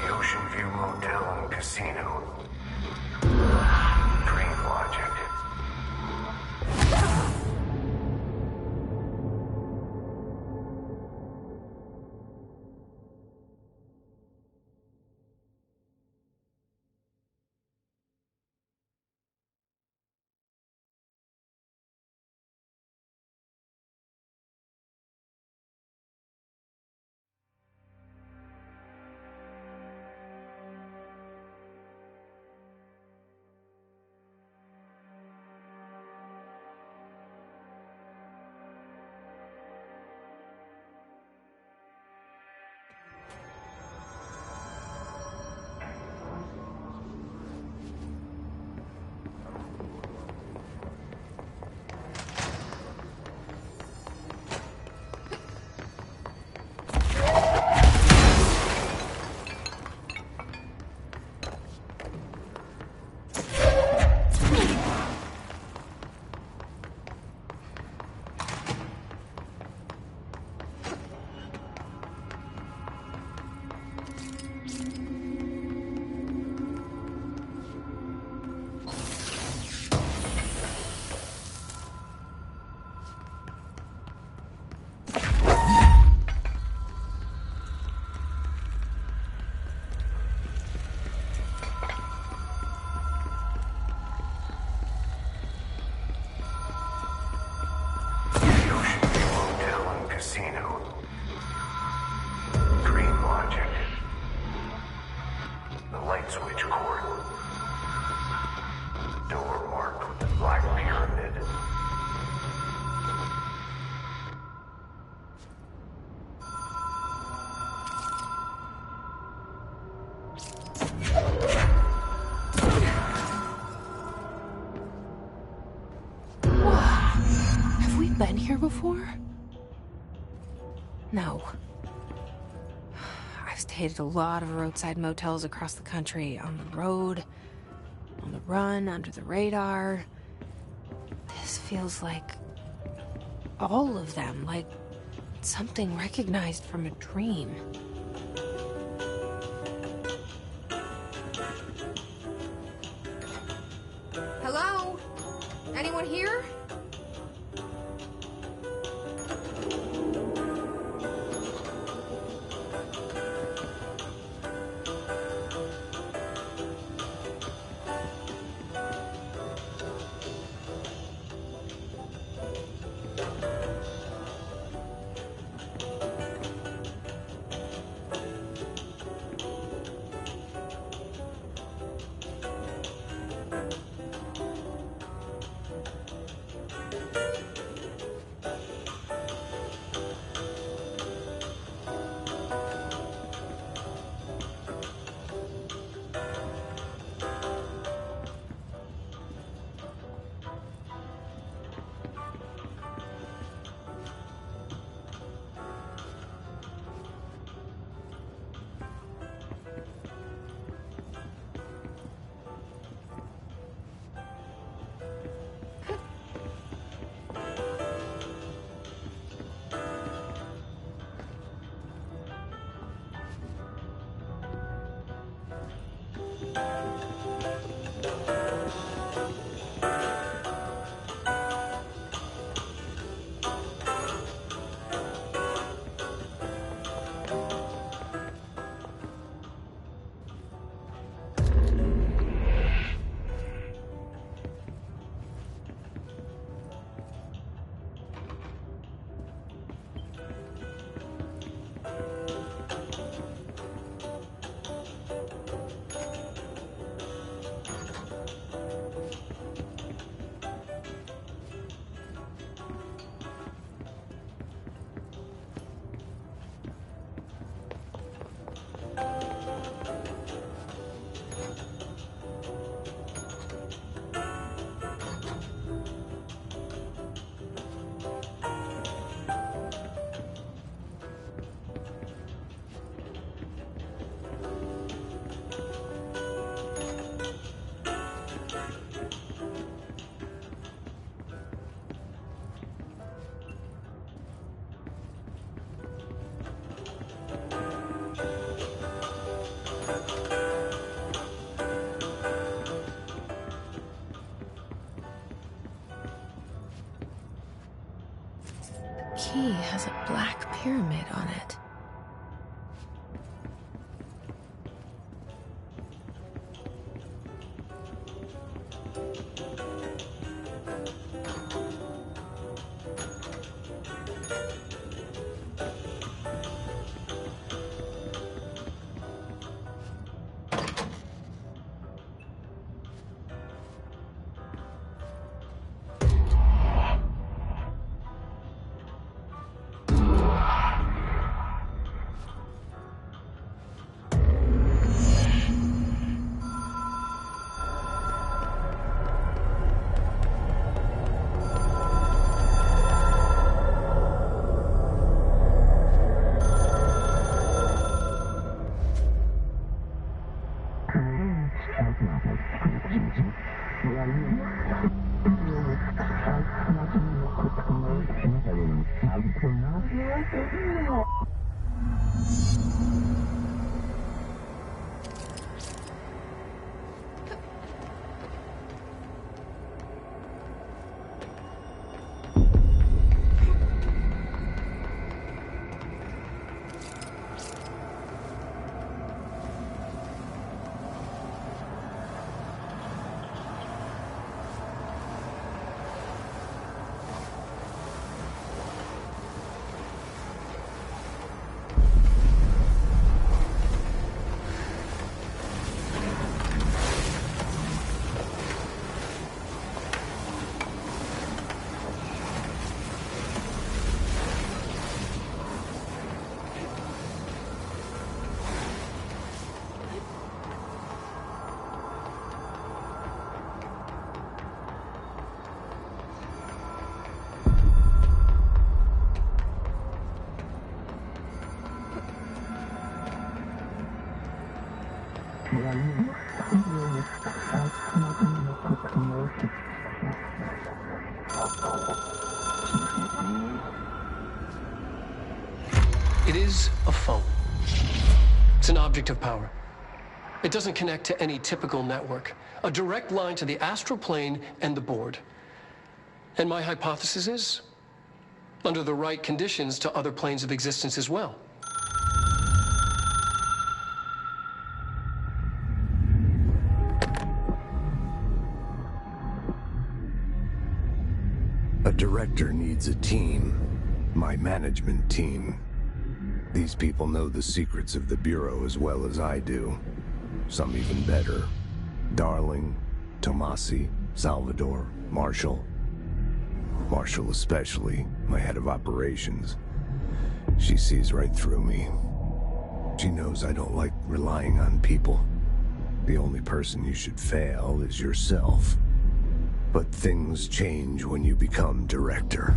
[SPEAKER 5] Ocean View Motel and Casino. Dream Logic.
[SPEAKER 1] Been here before? No. I've stayed at a lot of roadside motels across the country, on the road, on the run, under the radar. This feels like all of them, like something recognized from a dream.
[SPEAKER 7] Hello? Anyone here?
[SPEAKER 1] Key has a black pyramid on it.
[SPEAKER 4] It is a phone. It's an object of power. It doesn't connect to any typical network. A direct line to the astral plane and the board. And my hypothesis is, under the right conditions, to other planes of existence as well.
[SPEAKER 11] A director needs a team. My management team. These people know the secrets of the Bureau as well as I do. Some even better. Darling, Tomasi, Salvador, Marshall. Marshall especially, my head of operations. She sees right through me. She knows I don't like relying on people. The only person you should fail is yourself. But things change when you become director.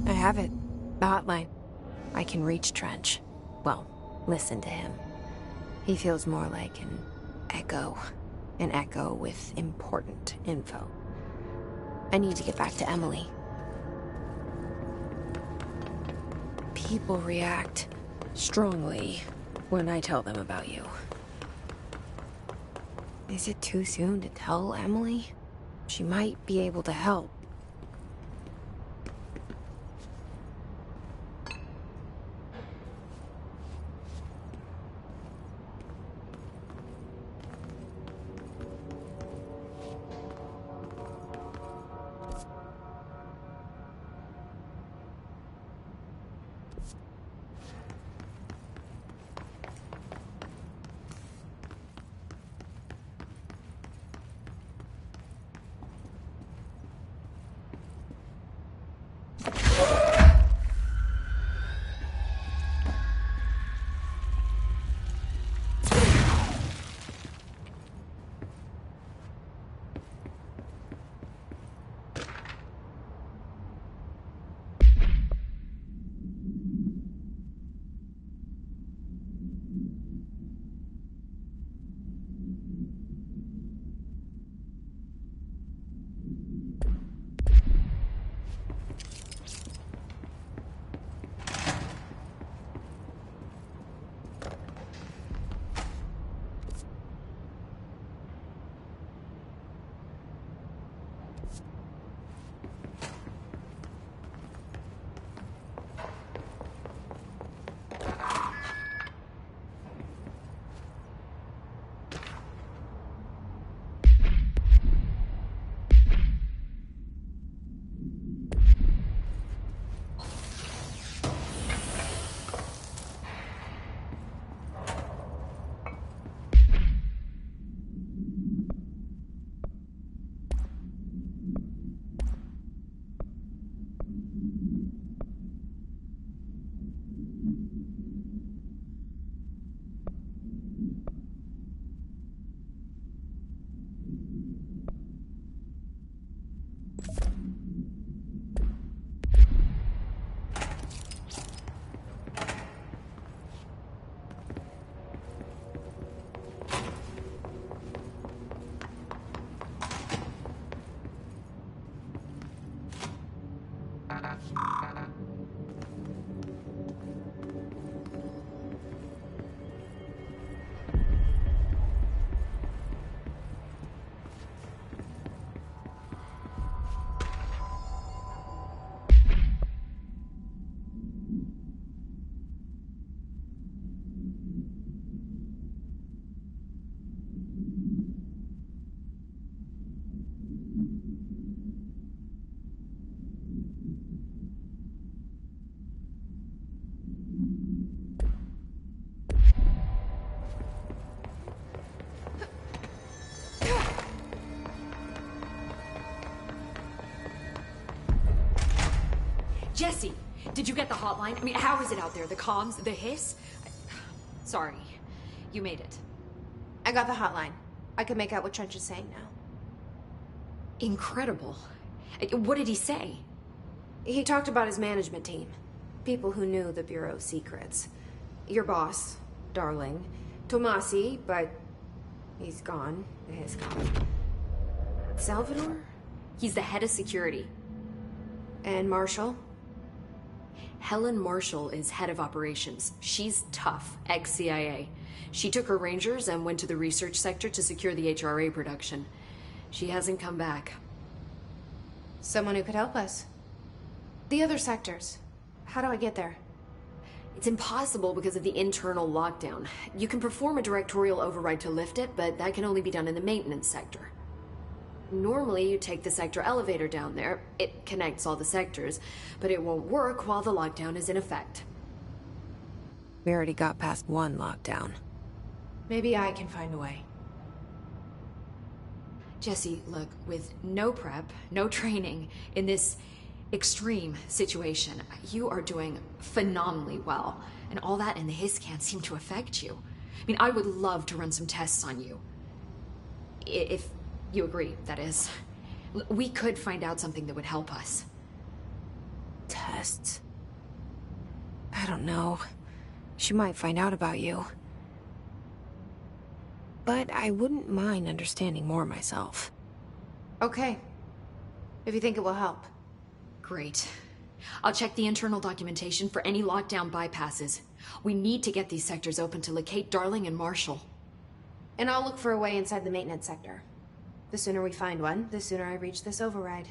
[SPEAKER 1] I have it. The hotline. I can reach Trench. Well, listen to him. He feels more like an echo. An echo with important info. I need to get back to Emily. People react strongly when I tell them about you. Is it too soon to tell Emily? She might be able to help.
[SPEAKER 2] Jesse, did you get the hotline? I mean, how is it out there? The comms? The hiss? Sorry. You made it.
[SPEAKER 7] I got the hotline. I can make out what Trench is saying now.
[SPEAKER 2] Incredible. What did he say?
[SPEAKER 7] He talked about his management team. People who knew the Bureau's secrets. Your boss, Darling. Tomasi, but he's gone. He's gone. Salvador?
[SPEAKER 2] He's the head of security.
[SPEAKER 7] And Marshall?
[SPEAKER 2] Helen Marshall is head of operations. She's tough, ex-CIA. She took her Rangers and went to the research sector to secure the HRA production. She hasn't come back.
[SPEAKER 7] Someone who could help us. The other sectors. How do I get there?
[SPEAKER 2] It's impossible because of the internal lockdown. You can perform a directorial override to lift it, but that can only be done in the maintenance sector. Normally, you take the sector elevator down there. It connects all the sectors, but it won't work while the lockdown is in effect.
[SPEAKER 1] We already got past one lockdown.
[SPEAKER 7] Maybe I can find a way.
[SPEAKER 2] Jesse, look, with no prep, no training, in this extreme situation, you are doing phenomenally well. And all that and the hiss can't seem to affect you. I mean, I would love to run some tests on you. If you agree, that is. We could find out something that would help us.
[SPEAKER 1] Tests? I don't know. She might find out about you. But I wouldn't mind understanding more myself.
[SPEAKER 7] Okay. If you think it will help.
[SPEAKER 2] Great. I'll check the internal documentation for any lockdown bypasses. We need to get these sectors open to locate Darling and Marshall.
[SPEAKER 7] And I'll look for a way inside the maintenance sector. The sooner we find one, the sooner I reach this override.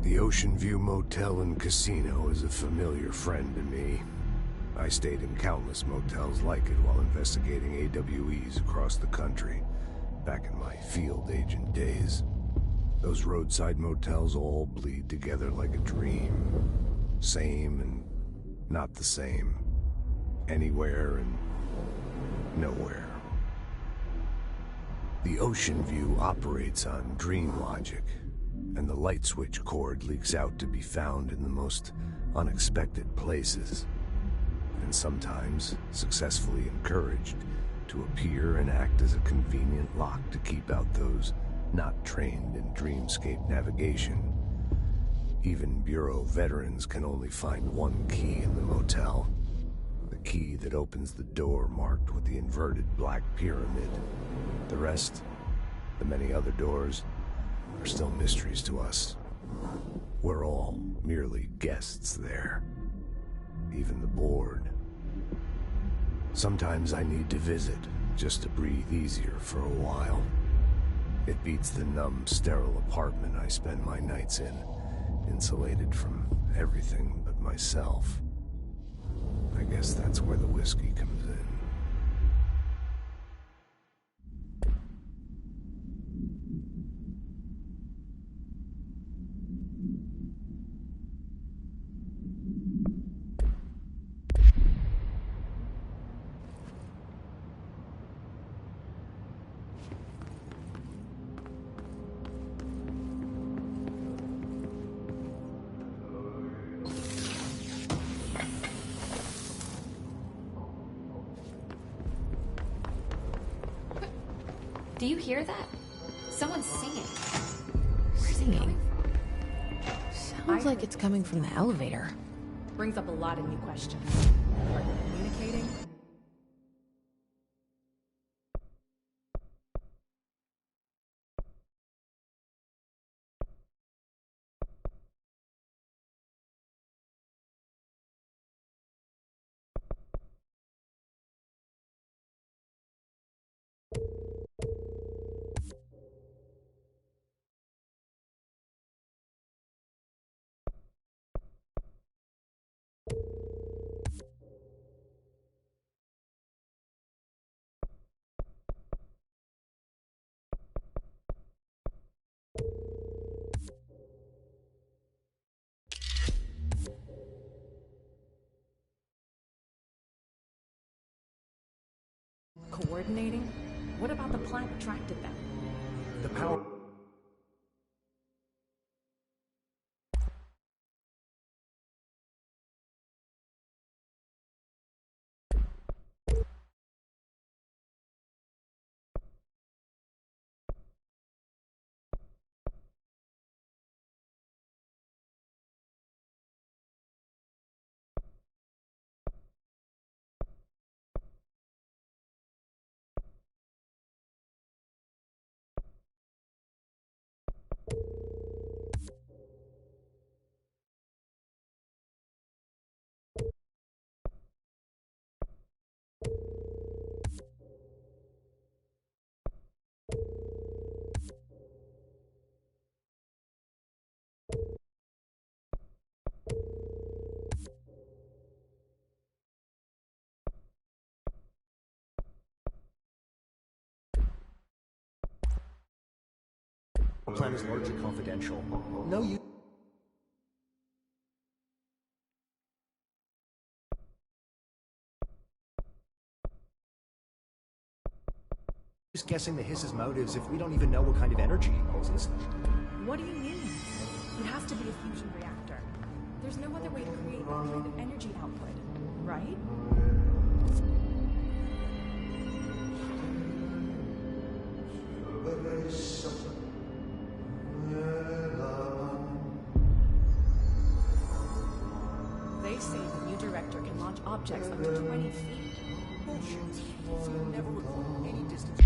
[SPEAKER 11] The Ocean View Motel and Casino is a familiar friend to me. I stayed in countless motels like it while investigating AWEs across the country, back in my field agent days. Those roadside motels all bleed together like a dream. Same and not the same. Anywhere and nowhere. The Ocean View operates on dream logic, and the light switch cord leaks out to be found in the most unexpected places, and sometimes successfully encouraged to appear and act as a convenient lock to keep out those not trained in dreamscape navigation. Even Bureau veterans can only find one key in the motel. The key that opens the door marked with the inverted black pyramid. The rest, the many other doors, are still mysteries to us. We're all merely guests there. Even the board. Sometimes I need to visit, just to breathe easier for a while. It beats the numb, sterile apartment I spend my nights in, insulated from everything but myself. I guess that's where the whiskey comes in.
[SPEAKER 2] Do you hear that? Someone's singing.
[SPEAKER 1] Singing? Sounds like it's coming from the elevator.
[SPEAKER 12] Brings up a lot of new questions. Are they communicating? Coordinating? What about the plant attracted them?
[SPEAKER 13] The power... The plan is largely confidential. No use. Just guessing the Hiss's motives if we don't even know what kind of energy he poses.
[SPEAKER 12] What do you mean? It has to be a fusion reactor. There's no other way to create that kind of energy output, right? They say the new director can launch objects up to 20 feet.
[SPEAKER 13] Bullshit. You never record any distance.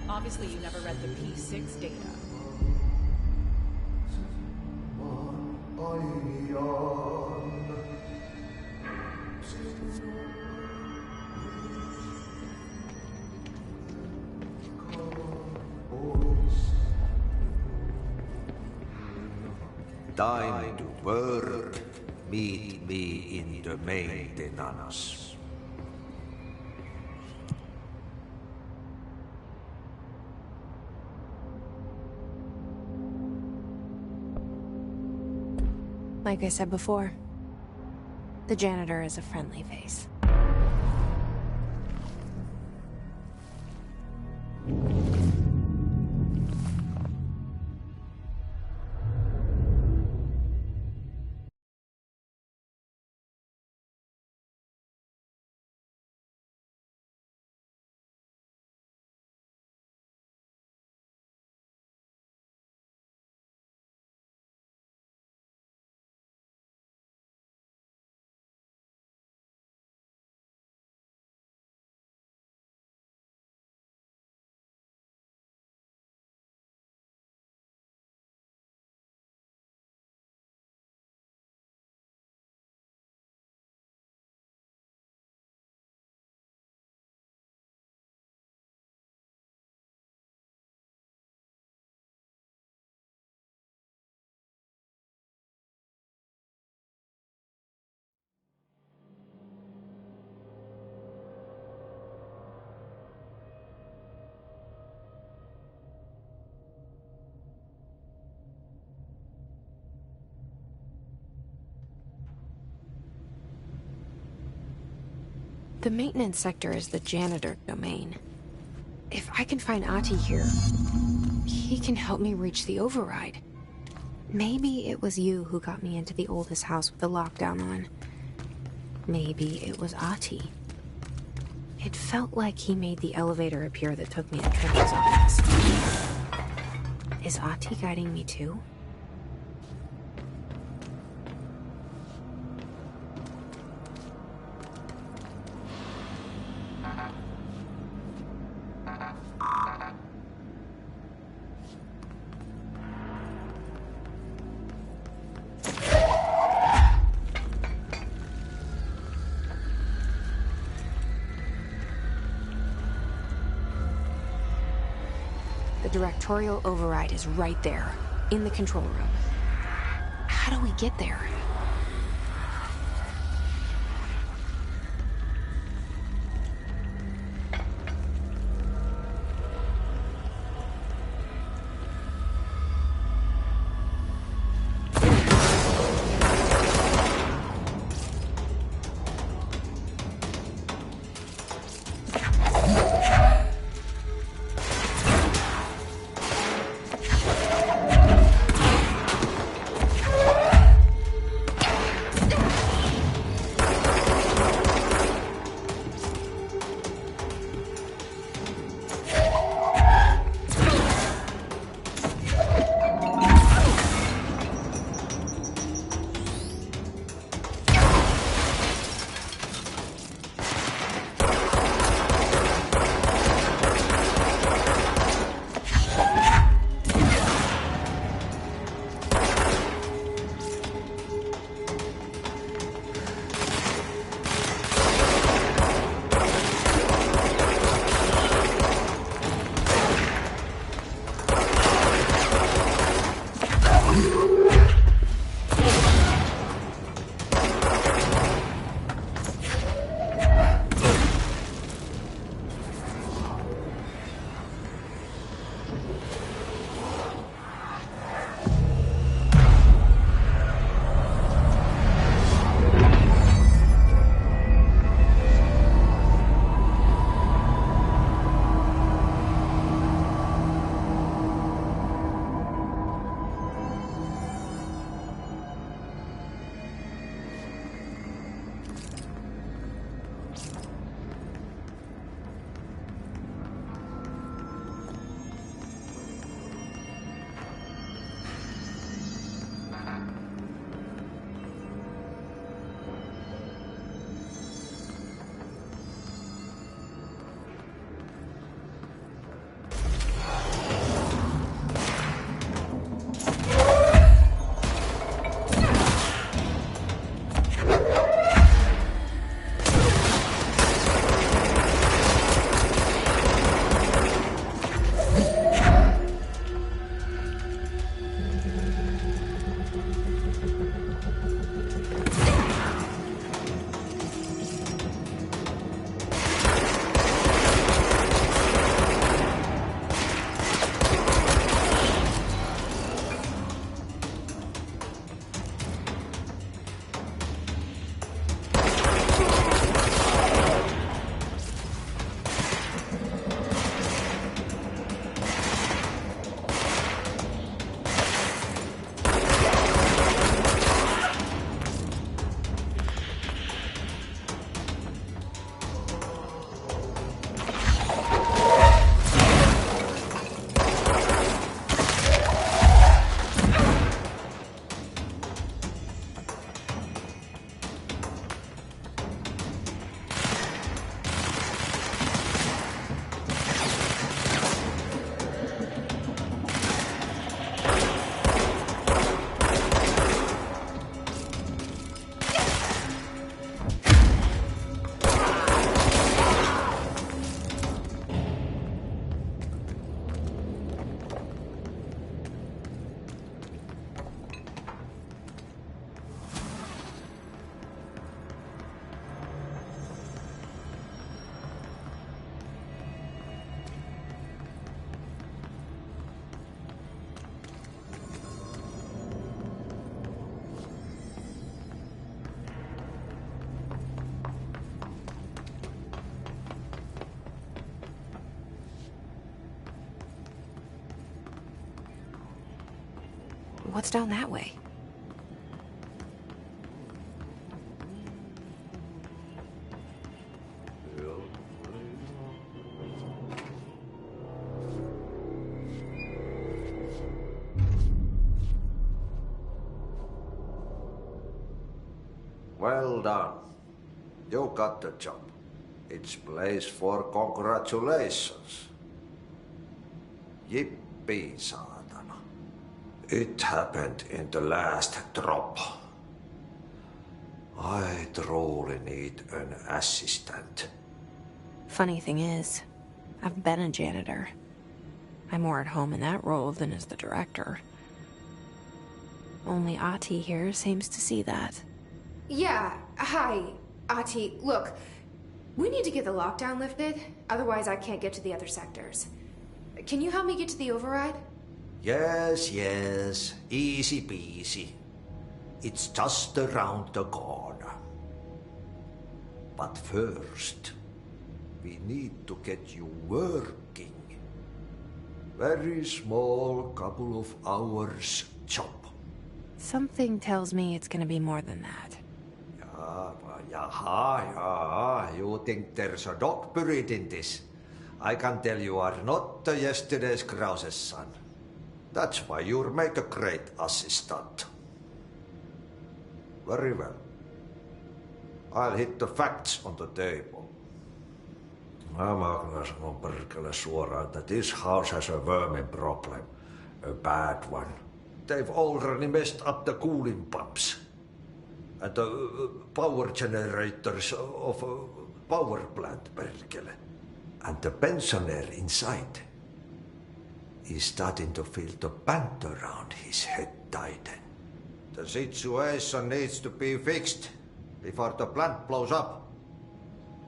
[SPEAKER 12] Obviously, you never read the P6 data.
[SPEAKER 3] Time to work. Meet me in the maintenance.
[SPEAKER 1] Like I said before, the janitor is a friendly face. The maintenance sector is the janitor domain. If I can find Ahti here, he can help me reach the override. Maybe it was you who got me into the oldest house with the lockdown on. Maybe it was Ahti. It felt like he made the elevator appear that took me to Trench's office. Is Ahti guiding me too? The directorial override is right there, in the control room. How do we get there? What's down that way?
[SPEAKER 3] Well done. You got the job. It's place for congratulations. Yippee, saatana. It happened in the last drop. I truly need an assistant.
[SPEAKER 1] Funny thing is, I've been a janitor. I'm more at home in that role than as the director. Only Ahti here seems to see that.
[SPEAKER 7] Yeah, hi, Ahti. Look, we need to get the lockdown lifted, otherwise I can't get to the other sectors. Can you help me get to the override?
[SPEAKER 3] Yes, yes. Easy peasy. It's just around the corner. But first, we need to get you working. Very small, couple of hours job.
[SPEAKER 1] Something tells me it's gonna be more than that.
[SPEAKER 3] Yaha. You think there's a dog buried in this? I can tell you are not yesterday's Krause's son. That's why you'll make a great assistant. Very well. I'll hit the facts on the table. Mä kyllä sanon perkele suoraan, that this house has a vermin problem. A bad one. They've already messed up the cooling pumps. And the power generators of a power plant, perkele. And the pensioner inside is starting to feel the band around his head tighten. The situation needs to be fixed before the plant blows up.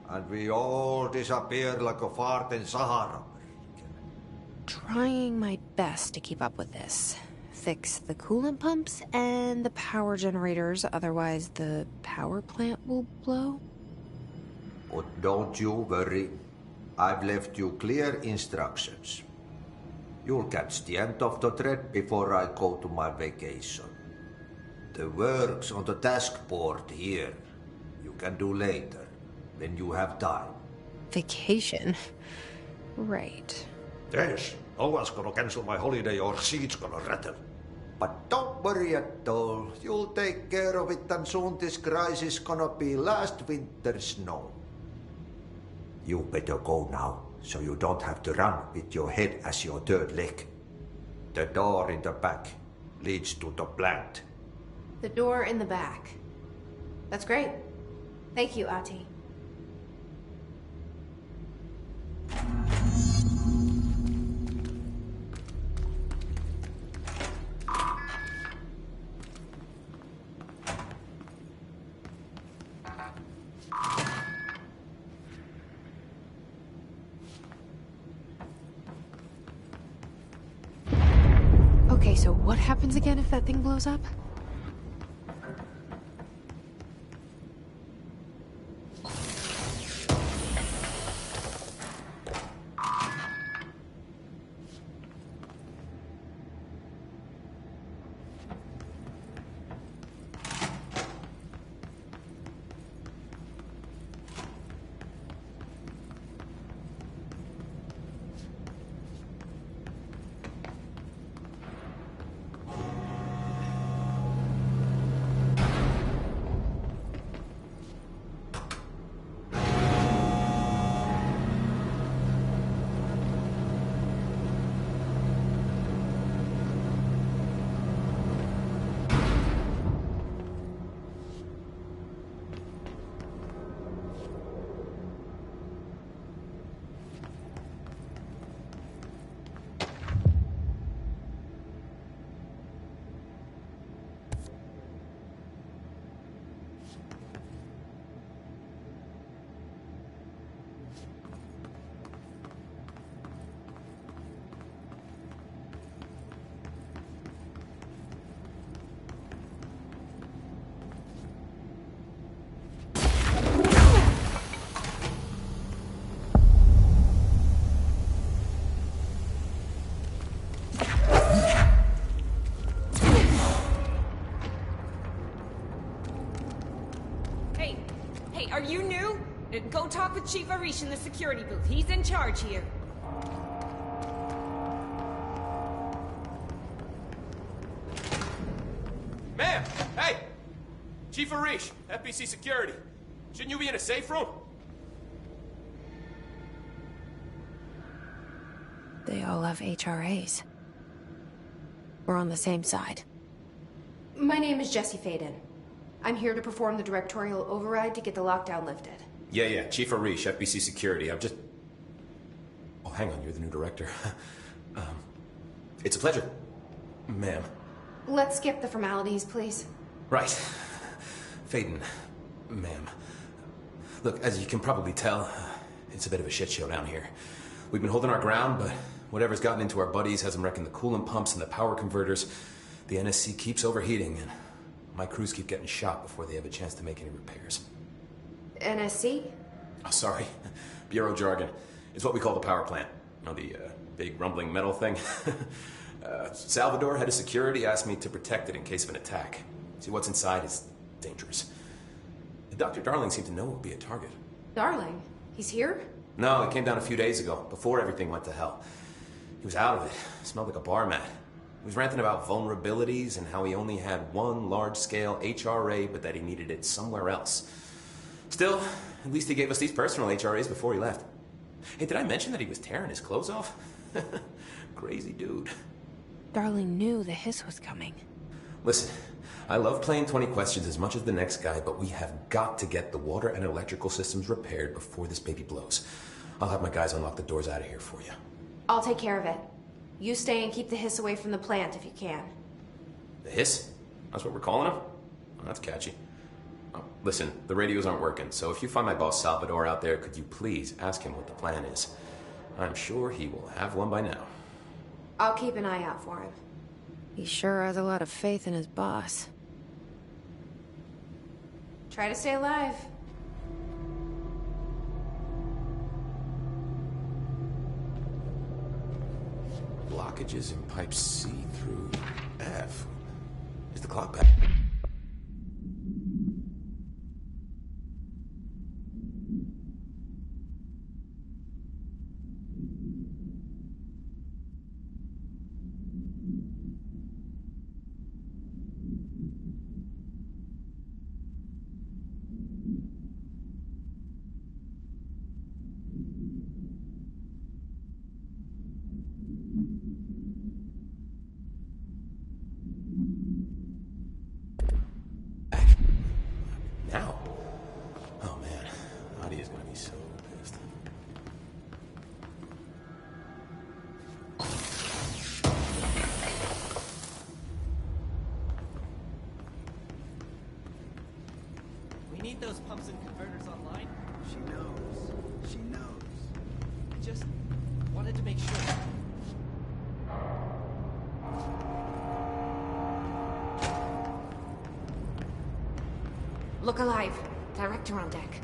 [SPEAKER 3] And we all disappear like a fart in Sahara.
[SPEAKER 1] Trying my best to keep up with this. Fix the coolant pumps and the power generators, otherwise the power plant will blow.
[SPEAKER 3] But don't you worry. I've left you clear instructions. You'll catch the end of the thread before I go to my vacation. The work's on the task board here. You can do later, when you have time.
[SPEAKER 1] Vacation? Right.
[SPEAKER 3] Yes, no one's gonna cancel my holiday or seat's gonna rattle. But don't worry at all. You'll take care of it and soon this crisis gonna be last winter's snow. You better go now, so you don't have to run with your head as your third leg. The door in the back leads to the plant.
[SPEAKER 7] The door in the back. That's great. Thank you, Ahti.
[SPEAKER 1] Okay, so what happens again if that thing blows up?
[SPEAKER 14] Hey, are you new? Go talk with Chief Arish in the security booth. He's in charge here.
[SPEAKER 15] Ma'am! Hey! Chief Arish, FBC Security. Shouldn't you be in a safe room?
[SPEAKER 1] They all have HRAs. We're on the same side.
[SPEAKER 7] My name is Jesse Faden. I'm here to perform the directorial override to get the lockdown lifted.
[SPEAKER 15] Yeah, Chief Arish, FBC Security. I'm just... Oh, hang on, you're the new director. It's a pleasure, ma'am.
[SPEAKER 7] Let's skip the formalities, please.
[SPEAKER 15] Right. Faden, ma'am. Look, as you can probably tell, it's a bit of a shit show down here. We've been holding our ground, but whatever's gotten into our buddies has them wrecking the coolant pumps and the power converters. The NSC keeps overheating, and my crews keep getting shot before they have a chance to make any repairs.
[SPEAKER 7] NSC?
[SPEAKER 15] Oh, sorry. Bureau jargon. It's what we call the power plant. You know, the big rumbling metal thing? Salvador, head of security, asked me to protect it in case of an attack. See, what's inside is dangerous. Dr. Darling seemed to know it would be a target.
[SPEAKER 7] Darling? He's here?
[SPEAKER 15] No, he came down a few days ago, before everything went to hell. He was out of it. Smelled like a bar mat. He was ranting about vulnerabilities and how he only had one large-scale HRA, but that he needed it somewhere else. Still, at least he gave us these personal HRAs before he left. Hey, did I mention that he was tearing his clothes off? Crazy dude.
[SPEAKER 1] Darling knew the hiss was coming.
[SPEAKER 15] Listen, I love playing 20 questions as much as the next guy, but we have got to get the water and electrical systems repaired before this baby blows. I'll have my guys unlock the doors out of here for you.
[SPEAKER 7] I'll take care of it. You stay and keep the hiss away from the plant if you can.
[SPEAKER 15] The hiss? That's what we're calling him? Oh, that's catchy. Oh, listen, the radios aren't working, so if you find my boss Salvador out there, could you please ask him what the plan is? I'm sure he will have one by now.
[SPEAKER 7] I'll keep an eye out for him.
[SPEAKER 1] He sure has a lot of faith in his boss.
[SPEAKER 7] Try to stay alive.
[SPEAKER 15] Blockages in pipe C through F. Is the clock back? Now? Oh man, Nadia's gonna be so pissed.
[SPEAKER 16] We need those pumps and converters online.
[SPEAKER 13] She knows. She knows.
[SPEAKER 16] I just wanted to make sure.
[SPEAKER 2] Look alive. Director on deck.